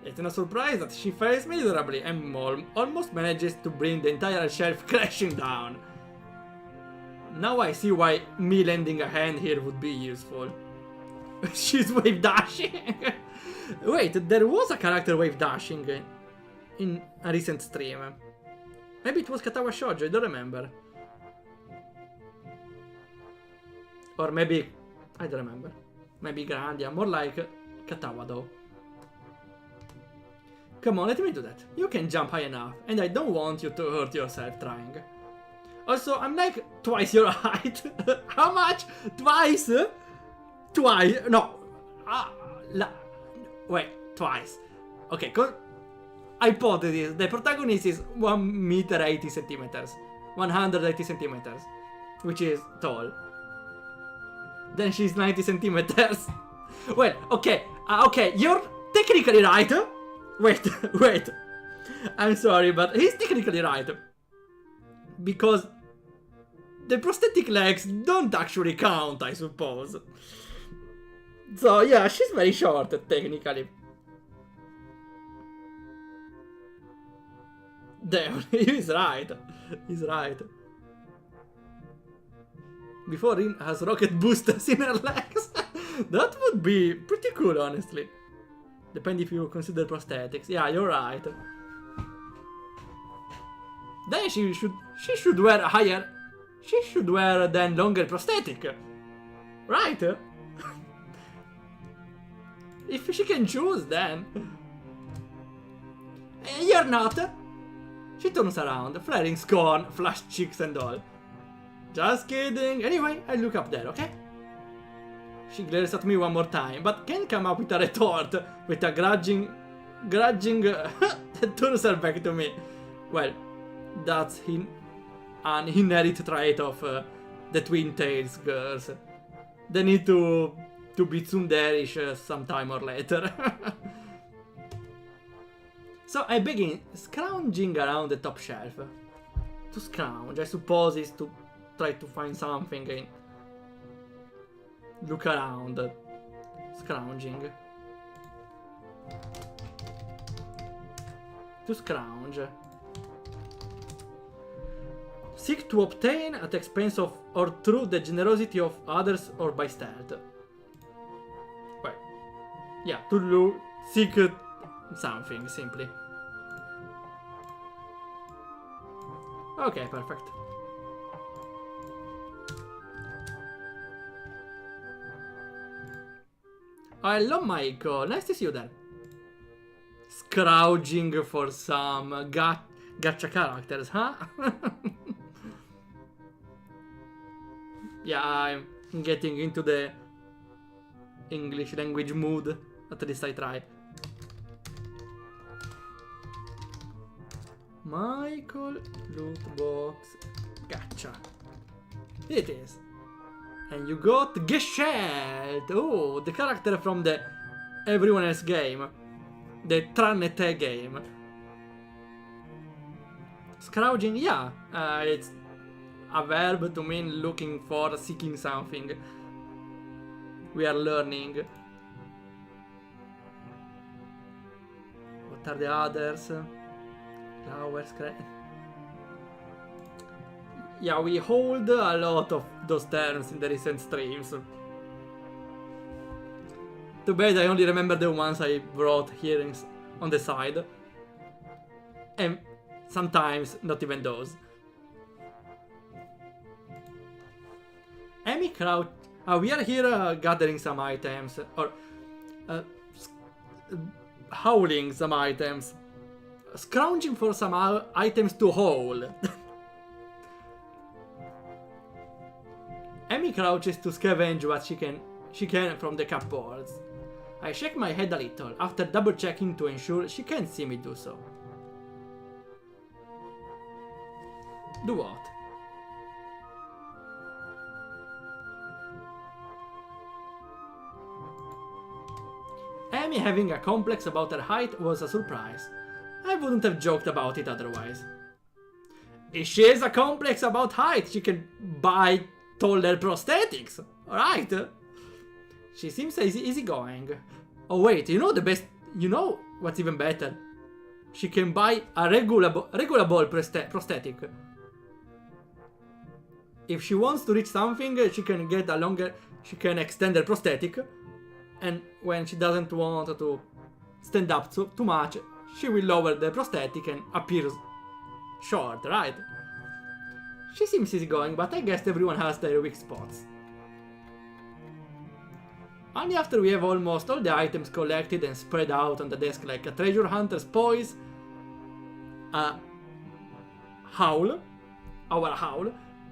It's no surprise that she fails miserably and almost manages to bring the entire shelf crashing down. Now I see why me lending a hand here would be useful. She's wave dashing. Wait, there was a character wave dashing in a recent stream. Maybe it was Katawa Shoujo, I don't remember. Or maybe, I don't remember. Maybe Grandia, more like Katawa though. Come on, let me do that. You can jump high enough, and I don't want you to hurt yourself trying. Also, I'm like twice your height. How much? Twice? Twice? No. Wait, twice. Okay, hypothesis. The protagonist is 1 meter 80 centimeters. 180 centimeters. Which is tall. Then she's 90 centimeters. Well, okay. Okay, you're technically right. Wait. I'm sorry, but he's technically right. Because the prosthetic legs don't actually count, I suppose. So yeah, she's very short, technically. Damn, he's right. He's right. Before Rin has rocket boosters in her legs. That would be pretty cool, honestly. Depending if you consider prosthetics. Yeah, you're right. Then she should wear a higher... She should wear then longer prosthetic. Right? If she can choose, then... You're not. She turns around, flaring scorn, flushed cheeks and all. Just kidding. Anyway, I look up there, okay? She glares at me one more time, but can't come up with a retort, with a grudging turns her back to me. Well, that's an inherent trait of the Twin Tails girls. They need to be tsunderish sometime or later. So I begin scrounging around the top shelf. To scrounge, I suppose, is to try to find something and look around. Scrounging. To scrounge. Seek to obtain at the expense of or through the generosity of others or by stealth. Well, yeah, to seek something, simply. Okay, perfect. Hello, Michael. Nice to see you there. Scrounging for some gacha characters, huh? Yeah, I'm getting into the English language mood. At least I try. Michael, loot box, gacha. It is. And you got Geschelt! Oh, the character from the Everyone Else game. The Tranete game. Scrounging, yeah. It's a verb to mean looking for, seeking something. We are learning. What are the others? Flowers, yeah, we hold a lot of those terms in the recent streams. Too bad I only remember the ones I brought here on the side. And sometimes not even those. Amy crouch. We are here gathering some items, or hauling some items, scrounging for some items to haul. Amy crouches to scavenge what she can from the cupboards. I shake my head a little, after double checking to ensure she can't see me do so. Do what? Amy having a complex about her height was a surprise. I wouldn't have joked about it otherwise. If she has a complex about height, she can buy taller prosthetics, alright? She seems easygoing. Oh wait, you know the best, you know what's even better? She can buy a regulable prosthetic. If she wants to reach something, she can get a longer, she can extend her prosthetic. And when she doesn't want to stand up too much, she will lower the prosthetic and appears short, right? She seems easygoing, but I guess everyone has their weak spots. Only after we have almost all the items collected and spread out on the desk like a treasure hunter's poise, our howl,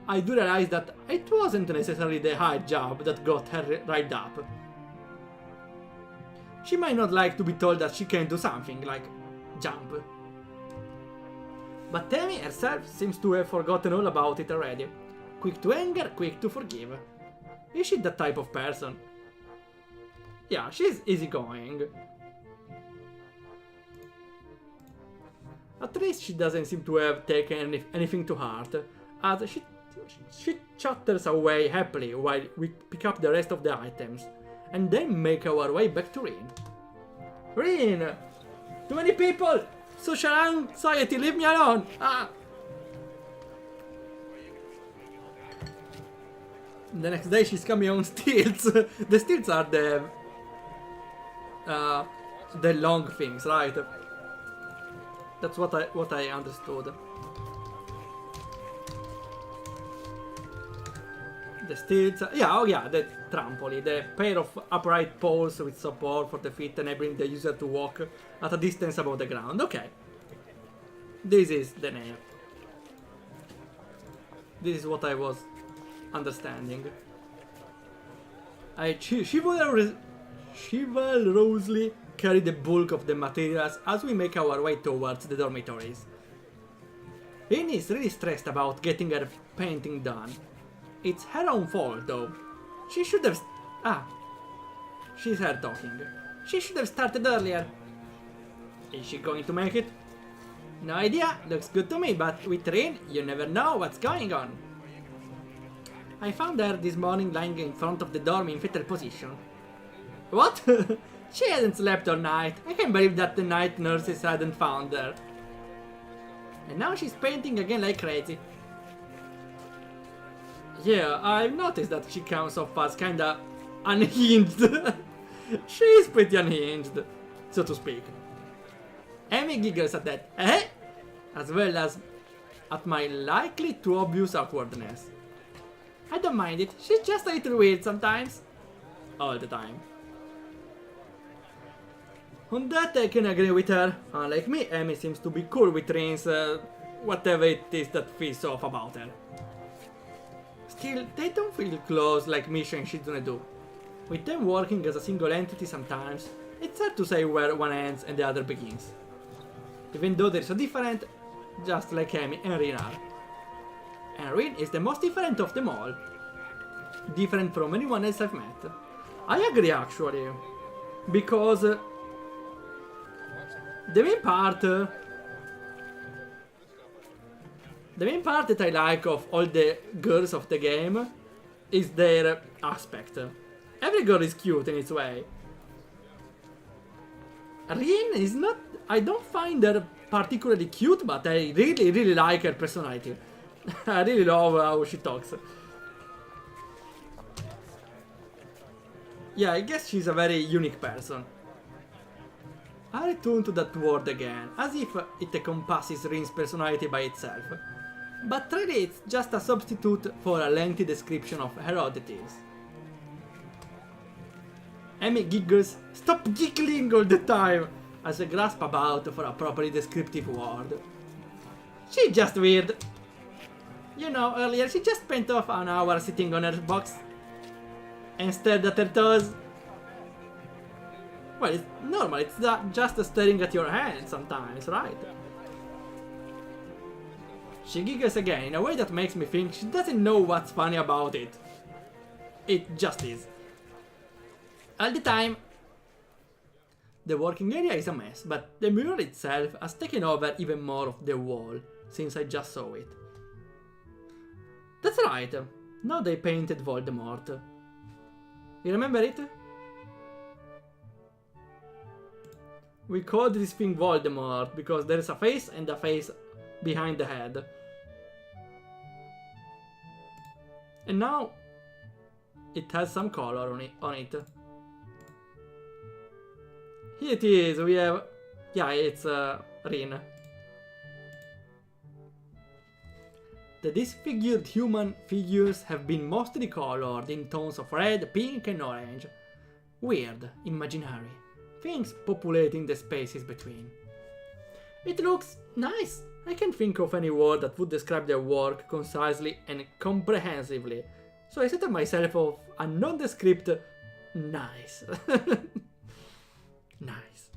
I do realize that it wasn't necessarily the high job that got her riled up. She might not like to be told that she can do something, like jump. But Tammy herself seems to have forgotten all about it already. Quick to anger, quick to forgive. Is she that type of person? Yeah, she's easygoing. At least she doesn't seem to have taken anything to heart, as she chatters away happily while we pick up the rest of the items, and then make our way back to Rin. Rin! Too many people! Social anxiety, leave me alone! Ah! The next day she's coming on stilts. The stilts are the long things, right? That's what I understood. The stilts, yeah, oh yeah, the trampoline, the pair of upright poles with support for the feet enabling the user to walk at a distance above the ground. Okay. This is the name. This is what I was understanding. I chivalrously carry the bulk of the materials as we make our way towards the dormitories. Rin is really stressed about getting her painting done. It's her own fault, though. She should have... she's her talking. She should have started earlier. Is she going to make it? No idea. Looks good to me, but with Rin, you never know what's going on. I found her this morning lying in front of the dorm in fetal position. What? She hadn't slept all night. I can't believe that the night nurses hadn't found her. And now she's painting again like crazy. Yeah, I've noticed that she comes off as kinda unhinged. She's pretty unhinged, so to speak. Amy giggles at that, as well as at my likely too obvious awkwardness. I don't mind it, she's just a little weird sometimes. All the time. On that I can agree with her. Unlike me, Amy seems to be cool with Rin's whatever it is that feels off about her. Still, they don't feel close like Misha and Shizune do. With them working as a single entity sometimes, it's hard to say where one ends and the other begins. Even though they're so different, just like Amy and Rin are. And Rin is the most different of them all. Different from anyone else I've met. I agree actually. Because the main part that I like of all the girls of the game is their aspect. Every girl is cute in its way. Rin is not... I don't find her particularly cute, but I really like her personality. I really love how she talks. Yeah, I guess she's a very unique person. I return to that word again, as if it encompasses Rin's personality by itself. But really it's just a substitute for a lengthy description of her oddities. Amy giggles, "Stop giggling all the time!" as I grasp about for a properly descriptive word. She's just weird. You know, earlier she just spent off an hour sitting on her box and stared at her toes. Well, it's normal, it's just staring at your hand sometimes, right? She giggles again in a way that makes me think she doesn't know what's funny about it. It just is. All the time. The working area is a mess, but the mural itself has taken over even more of the wall since I just saw it. That's right, now they painted Voldemort. You remember it? We called this thing Voldemort because there is a face and a face behind the head. And now it has some color on it. Here it is, we have... yeah, it's Rin. The disfigured human figures have been mostly colored in tones of red, pink and orange. Weird, imaginary, things populating the spaces between. It looks nice. I can't think of any word that would describe their work concisely and comprehensively, so I set myself of a nondescript nice. Nice.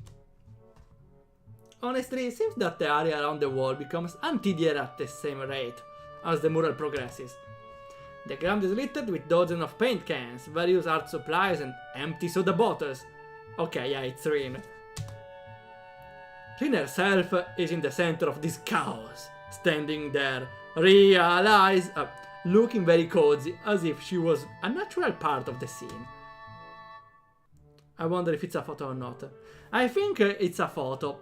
Honestly, it seems that the area around the wall becomes untidier at the same rate as the mural progresses. The ground is littered with dozens of paint cans, various art supplies and empty soda bottles. Okay, yeah, it's Rin. Rin herself is in the center of this chaos, standing there, looking very cozy, as if she was a natural part of the scene. I wonder if it's a photo or not. I think it's a photo.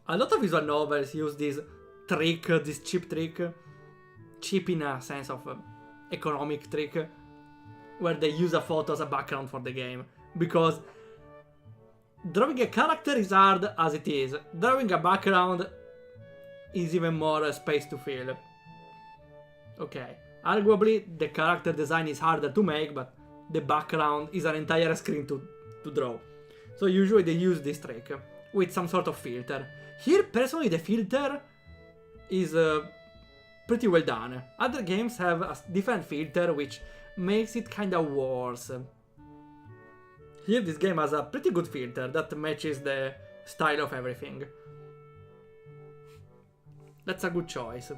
A lot of visual novels use this trick, this cheap trick. Cheap in a sense of economic trick. Where they use a photo as a background for the game. Because drawing a character is hard as it is. Drawing a background is even more space to fill. Okay. Arguably, the character design is harder to make, but the background is an entire screen to draw. So usually they use this trick with some sort of filter. Here, personally, the filter is pretty well done. Other games have a different filter, which makes it kinda worse. Here, this game has a pretty good filter that matches the style of everything. That's a good choice.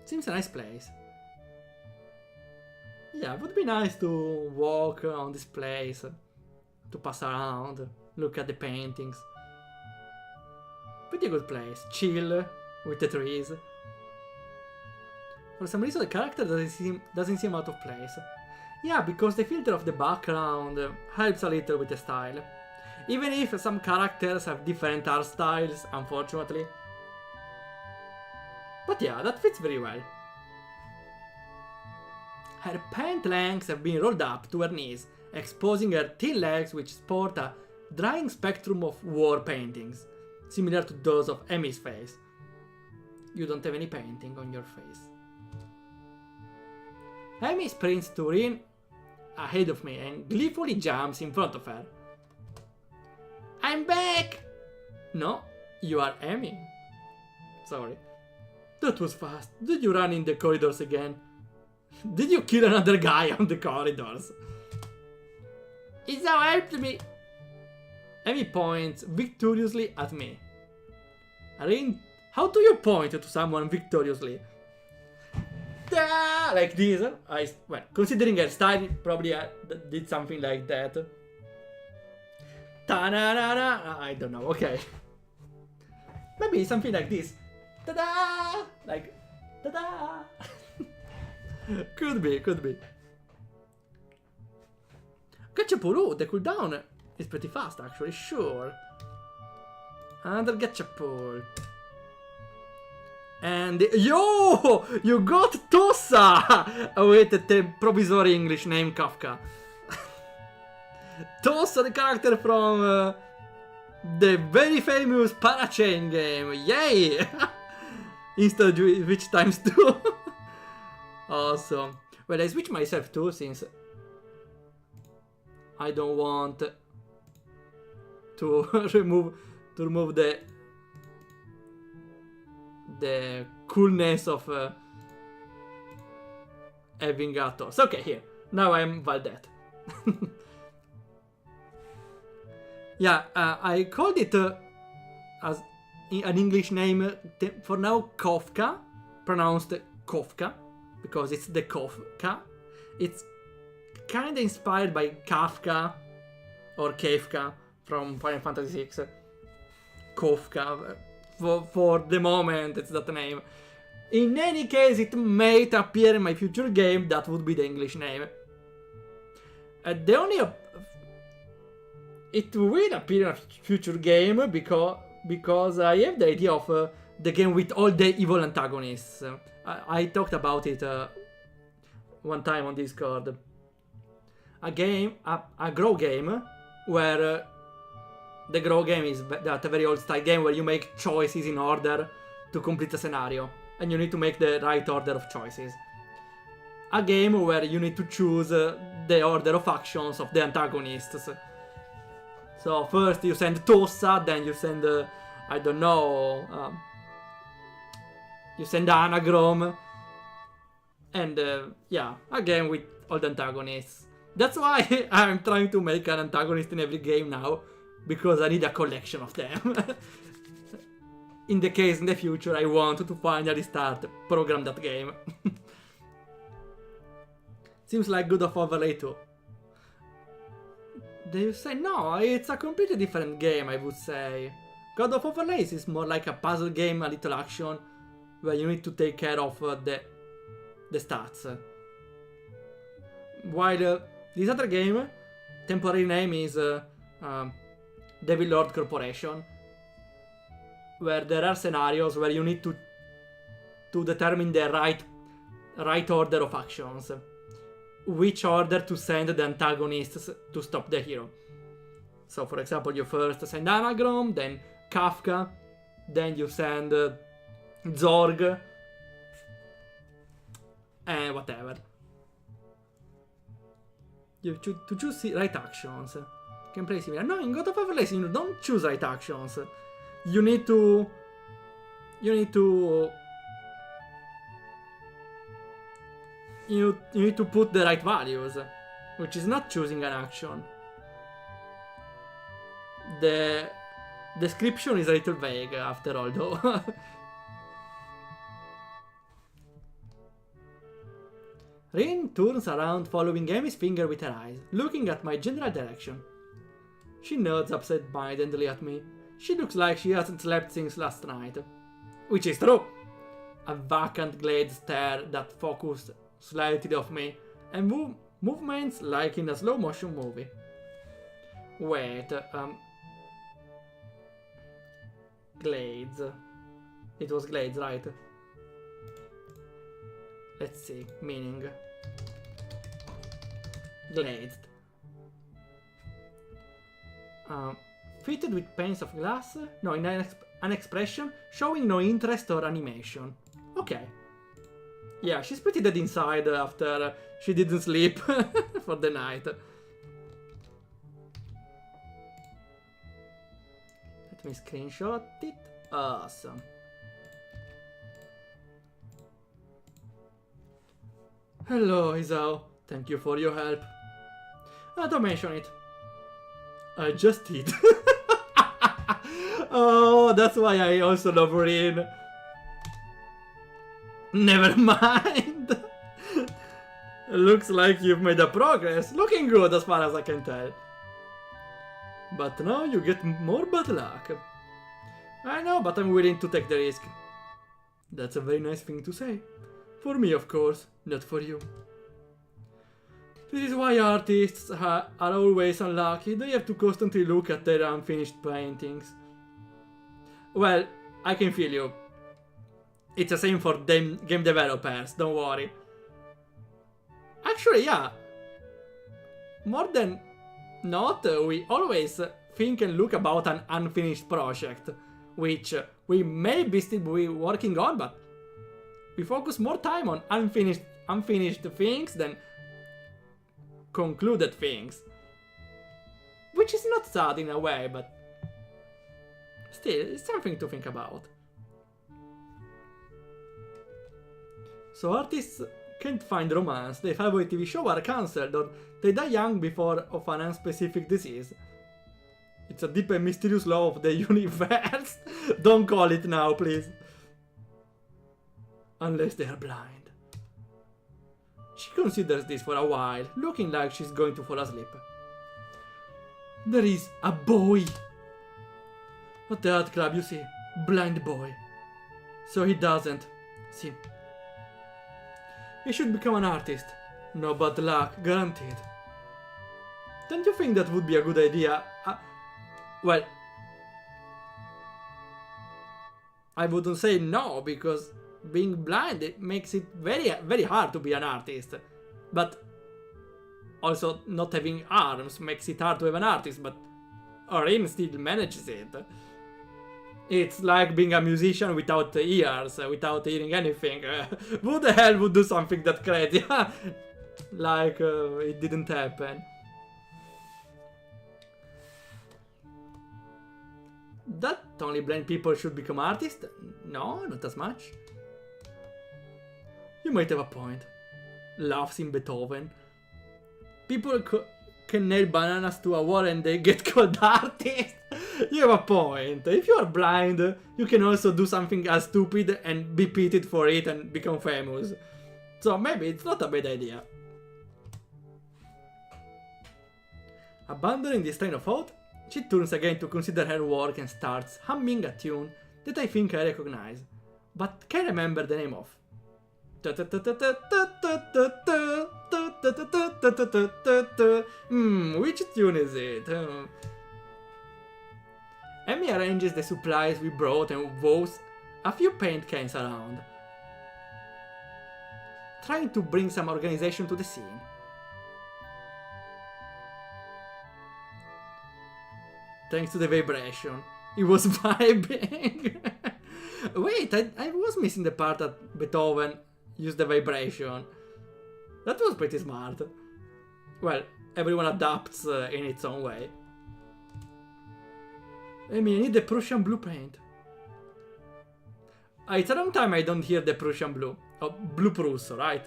Seems a nice place. Yeah, it would be nice to walk on this place, to pass around, look at the paintings. Pretty good place, chill with the trees. For some reason the character doesn't seem out of place. Yeah, because the filter of the background helps a little with the style. Even if some characters have different art styles, unfortunately. But yeah, that fits very well. Her pant lengths have been rolled up to her knees, exposing her thin legs which sport a drying spectrum of war paintings, similar to those of Emmy's face. You don't have any painting on your face. Emmy sprints to Rin ahead of me and gleefully jumps in front of her. I'm back! No, you are Emmy. Sorry. That was fast. Did you run in the corridors again? Did you kill another guy on the corridors? It now helped me. Emmy points victoriously at me. Rin, how do you point to someone victoriously? Like this. Well, considering her style, probably did something like that. Ta-na-na-na. I don't know. Okay. Maybe something like this. Ta-da! Like, ta-da! Could be. Gachapuru, the cooldown is pretty fast actually, sure. Another Gachapur. And yo! You got Tossa! With the provisory English name Kafka. Tossa, the character from the very famous Parachain game. Yay! Instead which times 2. Awesome. Well, I switch myself too, since I don't want to remove the coolness of having a toss. Okay, here. Now I'm Valdet. Yeah, I called it as an English name for now, Kofka, pronounced Kofka, because it's the Kofka. It's kind of inspired by Kafka or Kafka from Final Fantasy VI. Kofka, for the moment, it's that name. In any case, it might appear in my future game. That would be the English name. It will appear in a future game because I have the idea of the game with all the evil antagonists. I talked about it one time on Discord. A grow game, where the grow game is that very old style game where you make choices in order to complete a scenario, and you need to make the right order of choices. A game where you need to choose the order of actions of the antagonists. So first you send Tossa, then you send, I don't know, you send Anagram, and yeah, a game with all the antagonists. That's why I'm trying to make an antagonist in every game now, because I need a collection of them. In the case in the future I want to finally program that game. Seems like God of Overlay 2. They say no, it's a completely different game, I would say. God of Overlays is more like a puzzle game, a little action, where you need to take care of the stats. While this other game, temporary name is Devil Lord Corporation, where there are scenarios where you need to determine the right order of actions. Which order to send the antagonists to stop the hero. So for example, you first send Anagram, then Kafka, then you send Zorg, and whatever. You to choose the right actions. Gameplay similar. No, in God of Overlays you don't choose right actions. You need to put the right values, which is not choosing an action. The description is a little vague after all, though. Rin turns around, following Amy's finger with her eyes, looking at my general direction. She nods absent-mindedly at me. She looks like she hasn't slept since last night. Which is true. A vacant glade stare that focused slightly off me, and movements like in a slow motion movie. Wait, glades. It was glades, right? Let's see, meaning. Glazed. Fitted with panes of glass? No, in an expression showing no interest or animation. Okay. Yeah, she's pretty dead inside after she didn't sleep for the night. Let me screenshot it. Awesome. Hello, Isao. Thank you for your help. Don't mention it. I just did. Oh, that's why I also love Rin. Never mind. Looks like you've made a progress. Looking good as far as I can tell. But now you get more bad luck. I know, but I'm willing to take the risk. That's a very nice thing to say. For me, of course, not for you. This is why artists are always unlucky. They have to constantly look at their unfinished paintings. Well, I can feel you. It's the same for them game developers, don't worry. Actually, yeah. More than not, we always think and look about an unfinished project, which we may be still be working on, but we focus more time on unfinished things than concluded things. Which is not sad in a way, but still, it's something to think about. So artists can't find romance, their favorite TV show are cancelled, or they die young before of an unspecific disease. It's a deep and mysterious law of the universe. Don't call it now, please. Unless they are blind. She considers this for a while, looking like she's going to fall asleep. There is a boy. At the art club, you see. Blind boy. So he doesn't. See. He should become an artist. No bad luck, guaranteed. Don't you think that would be a good idea? Well, I wouldn't say no, because being blind, it makes it very, very hard to be an artist. But also not having arms makes it hard to have an artist, but Orin still manages it. It's like being a musician without ears, without hearing anything. Who the hell would do something that crazy? Like, it didn't happen. That only blind people should become artists? No, not as much. You might have a point. Laughs in Beethoven. People can nail bananas to a wall and they get called artists. You have a point. If you are blind, you can also do something as stupid and be pitied for it and become famous. So maybe it's not a bad idea. Abandoning this train of thought, she turns again to consider her work and starts humming a tune that I think I recognize, but can't remember the name of. Which tune is it? Emmy arranges the supplies we brought and wows a few paint cans around, trying to bring some organization to the scene. Thanks to the vibration, it was vibing. Wait, I was missing the part that Beethoven used the vibration. That was pretty smart. Well, everyone adapts in its own way. I mean, I need the Prussian blue paint. It's a long time I don't hear the Prussian blue. Oh, blue Prusso, right?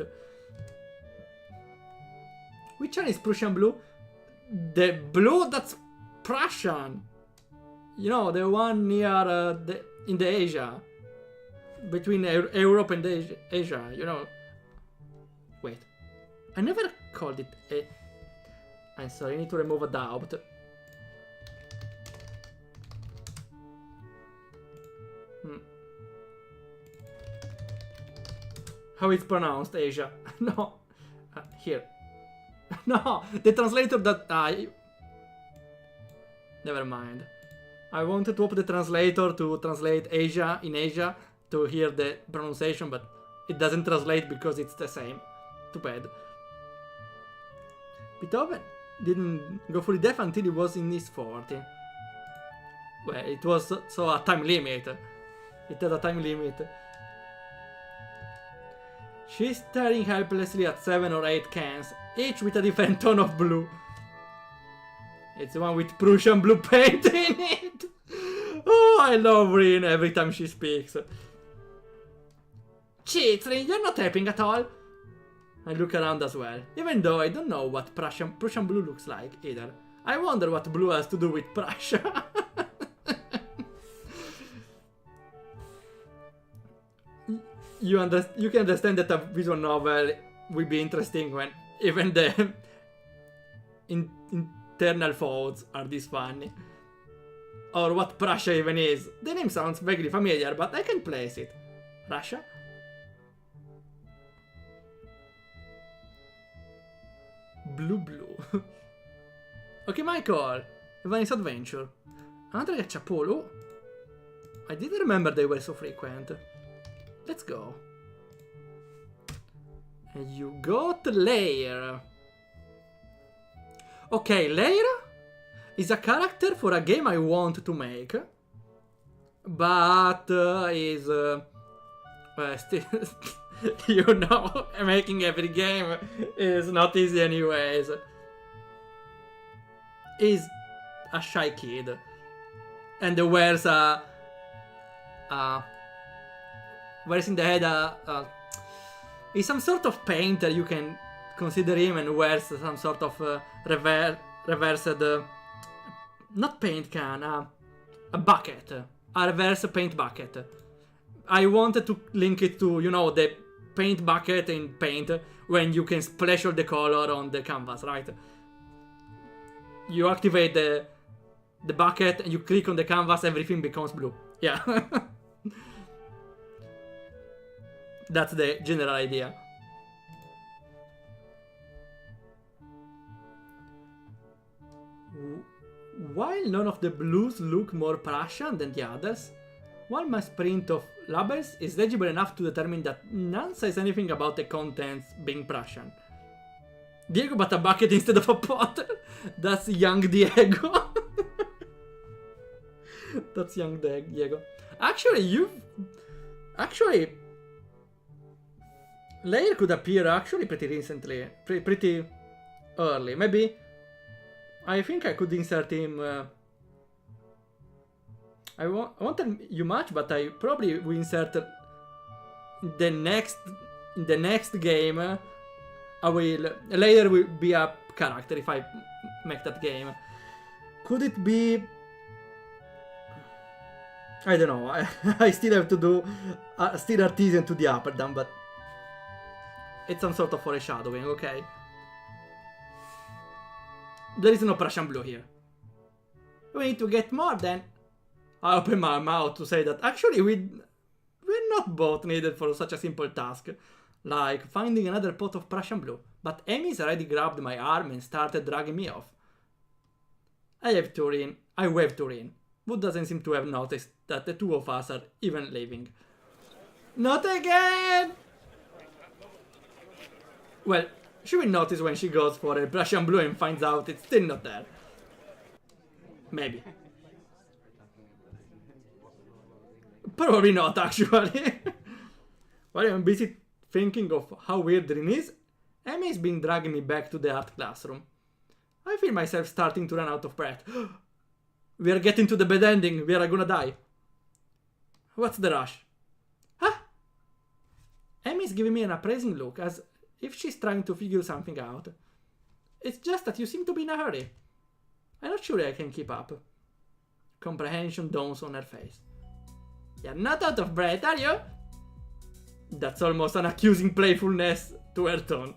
Which one is Prussian blue? The blue that's Prussian. You know, the one near in the Asia. Between Europe and Asia, you know. Wait. I never called it I'm sorry, I need to remove a doubt. How it's pronounced, Asia. No. Here. No, the translator that never mind. I wanted to open the translator to translate Asia in Asia to hear the pronunciation, but it doesn't translate because it's the same. Too bad. Beethoven didn't go fully deaf until he was in his 40s. Well, it was so a time limit. It had a time limit. She's staring helplessly at 7 or 8 cans, each with a different tone of blue. It's the one with Prussian blue paint in it. Oh, I love Rin every time she speaks. Cheats, Rin, you're not helping at all. I look around as well, even though I don't know what Prussian blue looks like either. I wonder what blue has to do with Prussia. You can understand that a visual novel will be interesting when even the internal thoughts are this funny. Or what Prussia even is. The name sounds vaguely familiar, but I can't place it. Russia? Blue. Okay, Michael. A nice adventure. Another gachapole. Oh. I didn't remember they were so frequent. Let's go. And you got Lair. Okay, Lair Is a character for a game I want to make, but is still, you know, making every game is not easy anyways. Is a shy kid and wears in the head he's some sort of painter, you can consider him, and wears some sort of reversed not paint can, a bucket, a reverse paint bucket. I wanted to link it to, you know, the paint bucket in Paint, when you can splash all the color on the canvas, right? You activate the bucket and you click on the canvas, everything becomes blue. Yeah. That's the general idea. While none of the blues look more Prussian than the others, one misprint of labels is legible enough to determine that none says anything about the contents being Prussian. Diego bought a bucket instead of a pot. That's young Diego. That's young Diego. Actually, Layer could appear actually pretty recently, pretty early. Maybe, I think I could insert him. I wanted you much, but I probably will insert the next game. Layer will be a character if I make that game. Could it be? I don't know. I still have to do still artisan to the upper down, but it's some sort of foreshadowing, okay? There is no Prussian blue here. We need to get more then. I open my mouth to say that actually we're not both needed for such a simple task, like finding another pot of Prussian blue. But Amy's already grabbed my arm and started dragging me off. I wave to Rin, who doesn't seem to have noticed that the two of us are even leaving. Not again! Well, she will notice when she goes for a Prussian blue and finds out it's still not there. Maybe. Probably not, actually. While I'm busy thinking of how weird Rin is, Emmy's been dragging me back to the art classroom. I feel myself starting to run out of breath. We are getting to the bad ending, we are gonna die. What's the rush? Huh? Emmy's giving me an appraising look, as if she's trying to figure something out. It's just that you seem to be in a hurry. I'm not sure I can keep up. Comprehension dawns on her face. You're not out of breath, are you? That's almost an accusing playfulness to her tone.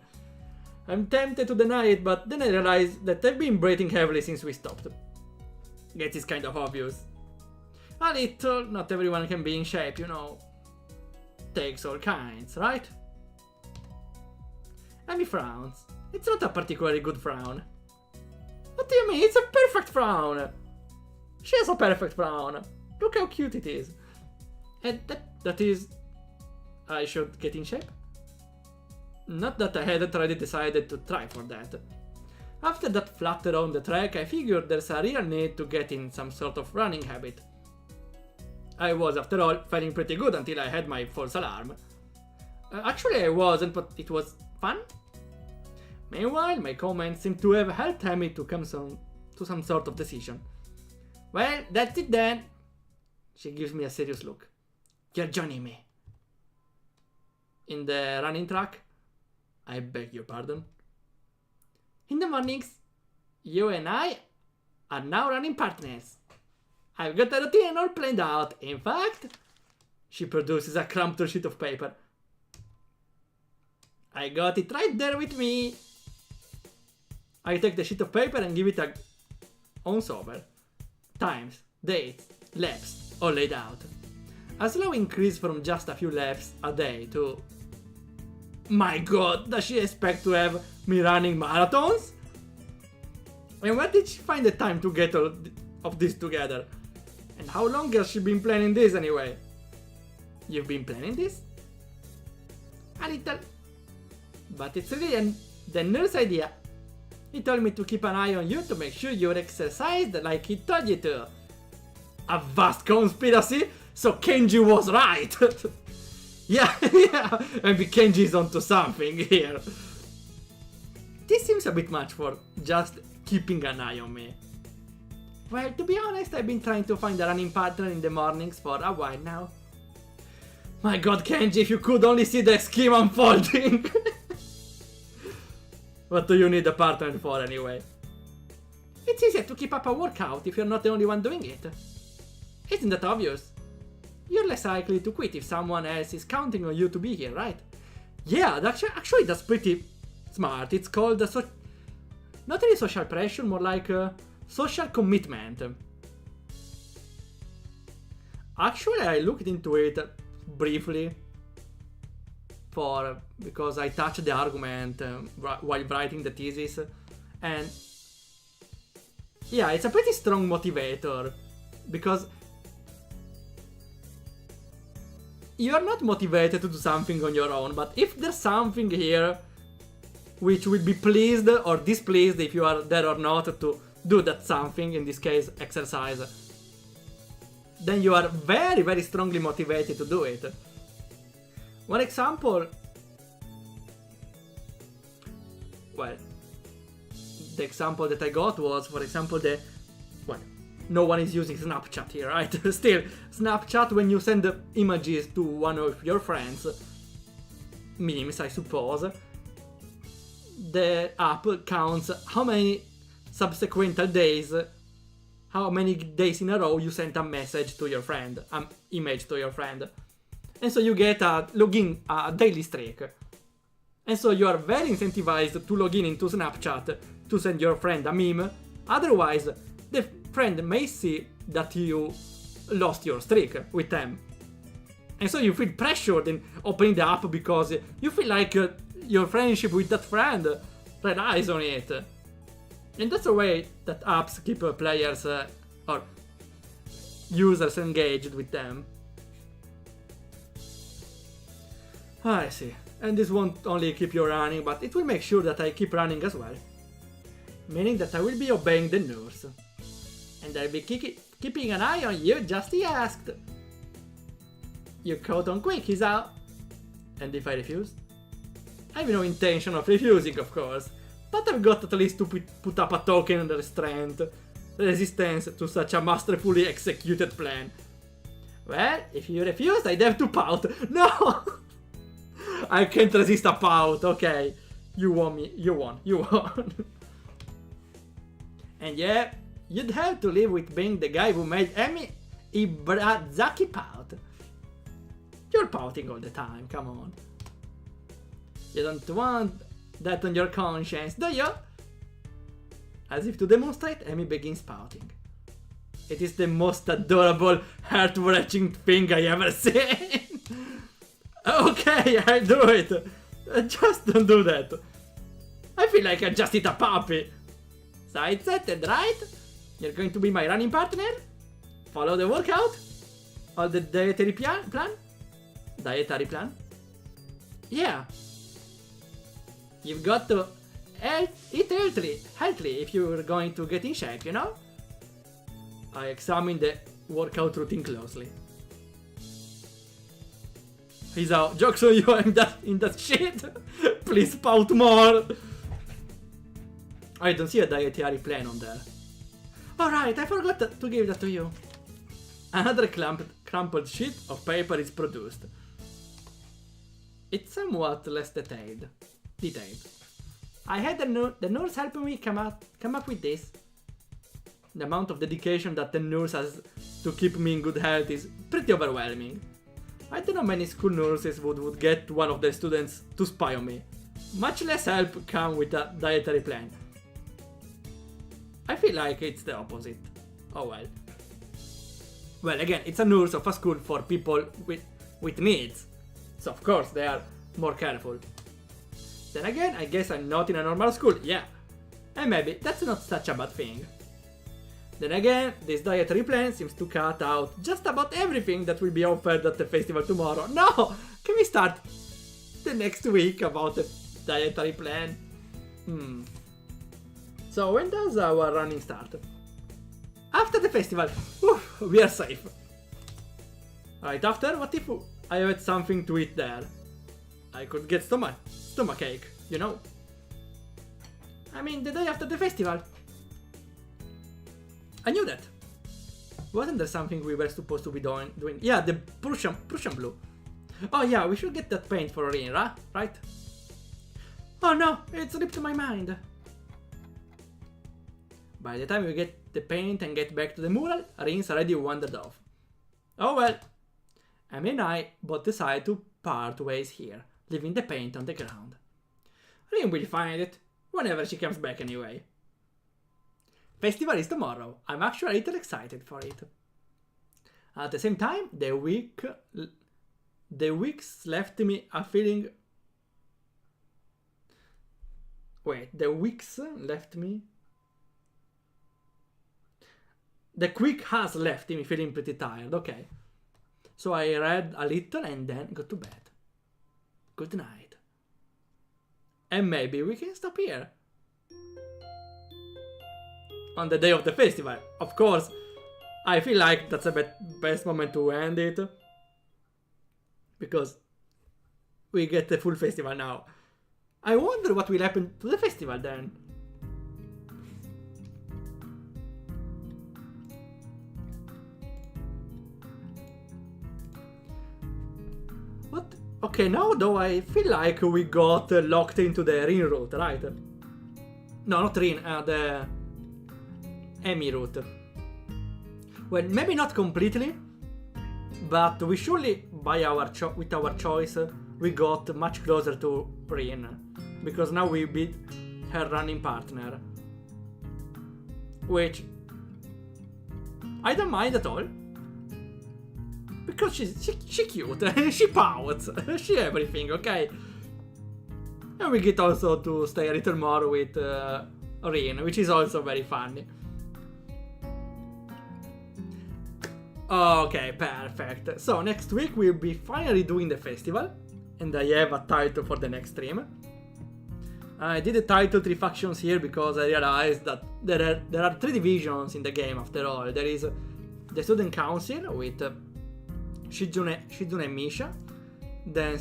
I'm tempted to deny it, but then I realize that I've been breathing heavily since we stopped. Guess it's kind of obvious. A little, not everyone can be in shape, you know. Takes all kinds, right? Amy frowns. It's not a particularly good frown. What do you mean? It's a perfect frown! She has a perfect frown. Look how cute it is. And that is... I should get in shape? Not that I hadn't already decided to try for that. After that flutter on the track, I figured there's a real need to get in some sort of running habit. I was, after all, feeling pretty good until I had my false alarm. Actually, I wasn't, but it was fun. Meanwhile, my comments seem to have helped Amy to come to some sort of decision. Well, that's it then. She gives me a serious look. You're joining me. In the running track? I beg your pardon. In the mornings, you and I are now running partners. I've got a routine all planned out. In fact, she produces a crumpled sheet of paper. I got it right there with me. I take the sheet of paper and give it a once over. Times, dates, laps, all laid out. A slow increase from just a few laps a day to... My god, does she expect to have me running marathons? And where did she find the time to get all of this together? And how long has she been planning this anyway? You've been planning this? A little. But it's really the nurse idea. He told me to keep an eye on you to make sure you're exercised like he told you to. A vast conspiracy? So Kenji was right! Yeah, maybe Kenji's onto something here. This seems a bit much for just keeping an eye on me. Well, to be honest, I've been trying to find a running partner in the mornings for a while now. My god, Kenji, if you could only see the scheme unfolding! What do you need a partner for anyway? It's easier to keep up a workout if you're not the only one doing it. Isn't that obvious? You're less likely to quit if someone else is counting on you to be here, right? Yeah, actually that's pretty smart. It's called not really social pressure, more like social commitment. Actually, I looked into it briefly because I touched the argument while writing the thesis, and yeah, it's a pretty strong motivator because you are not motivated to do something on your own, but if there's something here which will be pleased or displeased if you are there or not to do that something, in this case exercise, then you are very, very strongly motivated to do it. One example, well, the example that I got was, for example, no one is using Snapchat here, right? Still, Snapchat, when you send images to one of your friends, memes I suppose, the app counts how many subsequent days, how many days in a row you sent a message to your friend, an image to your friend. And so you get a daily streak. And so you are very incentivized to log in into Snapchat to send your friend a meme. Otherwise, the friend may see that you lost your streak with them. And so you feel pressured in opening the app because you feel like your friendship with that friend relies on it. And that's the way that apps keep players or users engaged with them. I see. And this won't only keep you running, but it will make sure that I keep running as well. Meaning that I will be obeying the nurse. And I'll be keeping an eye on you, just he asked. You caught on quick, he's out. And if I refuse? I have no intention of refusing, of course. But I've got at least to put up a token of resistance to such a masterfully executed plan. Well, if you refuse, I'd have to pout. No! I can't resist a pout, okay. You won me, you won. And yeah, you'd have to live with being the guy who made Emi Ibrazaki pout. You're pouting all the time, come on. You don't want that on your conscience, do you? As if to demonstrate, Emi begins pouting. It is the most adorable, heart-wrenching thing I ever seen. Okay, I'll do it. Just don't do that. I feel like I just hit a puppy. So it's settled, right? You're going to be my running partner? Follow the workout? All the dietary plan? Dietary plan? Yeah. You've got to eat healthily if you're going to get in shape, you know? I examined the workout routine closely. He's out. Jokes on you, I'm in that shit. Please pout more. I don't see a dietary plan on there. Alright, I forgot to give that to you. Another crumpled sheet of paper is produced. It's somewhat less detailed. I had the nurse helping me come up with this. The amount of dedication that the nurse has to keep me in good health is pretty overwhelming. I don't know many school nurses would get one of their students to spy on me. Much less help come with a dietary plan. I feel like it's the opposite. Oh well. Well, again, it's a nurse of a school for people with needs. So of course they are more careful. Then again, I guess I'm not in a normal school, yeah. And maybe that's not such a bad thing. Then again, this dietary plan seems to cut out just about everything that will be offered at the festival tomorrow. No! Can we start the next week about the dietary plan? So when does our running start? After the festival. Oof, we are safe. Right after, what if I had something to eat there? I could get stomach ache, you know. I mean, the day after the festival. I knew that. Wasn't there something we were supposed to be doing? Yeah, the Prussian blue. Oh yeah, we should get that paint for Rin, right? Oh no, it slipped my mind. By the time we get the paint and get back to the mural, Rin's already wandered off. Oh well. Amy and I both decide to part ways here, leaving the paint on the ground. Rin will find it, whenever she comes back anyway. Festival is tomorrow. I'm actually a little excited for it. At the same time, the weeks left me a feeling... Wait, the weeks left me... The quick has left me feeling pretty tired, okay. So I read a little and then go to bed. Good night. And maybe we can stop here. On the day of the festival, of course. I feel like that's the best moment to end it. Because we get the full festival now. I wonder what will happen to the festival then. What? Okay, now though I feel like we got locked into the Rin route, right? No, not Rin, the Emi route. Well, maybe not completely, but we surely, with our choice, we got much closer to Rin, because now we beat her running partner, which I don't mind at all, because she cute, she pouts, she everything, okay? And we get also to stay a little more with Rin, which is also very funny. Okay, perfect. So next week we'll be finally doing the festival, and I have a title for the next stream. I did the title 3 factions here because I realized that there are 3 divisions in the game after all. There is the Student Council with Shizune and Misha. Then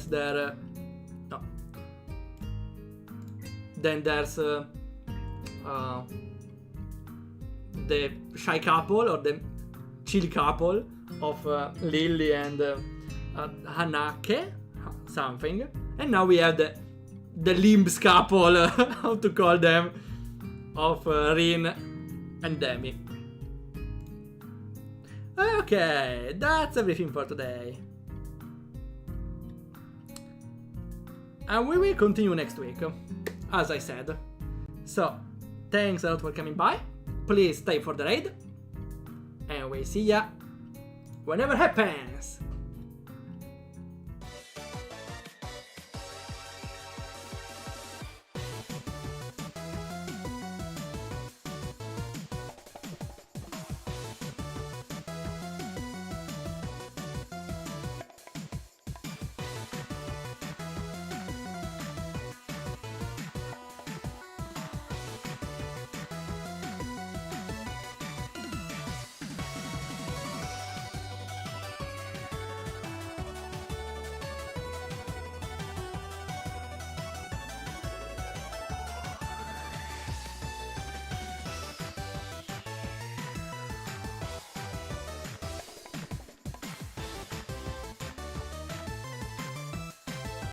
there's the Shy Couple or the Chill Couple of Lily and Hanake something. And now we have the Limbs couple, how to call them, of Rin and Demi. Okay, that's everything for today. And we will continue next week, as I said. So, thanks a lot for coming by. Please stay for the raid. And we'll see ya whenever happens.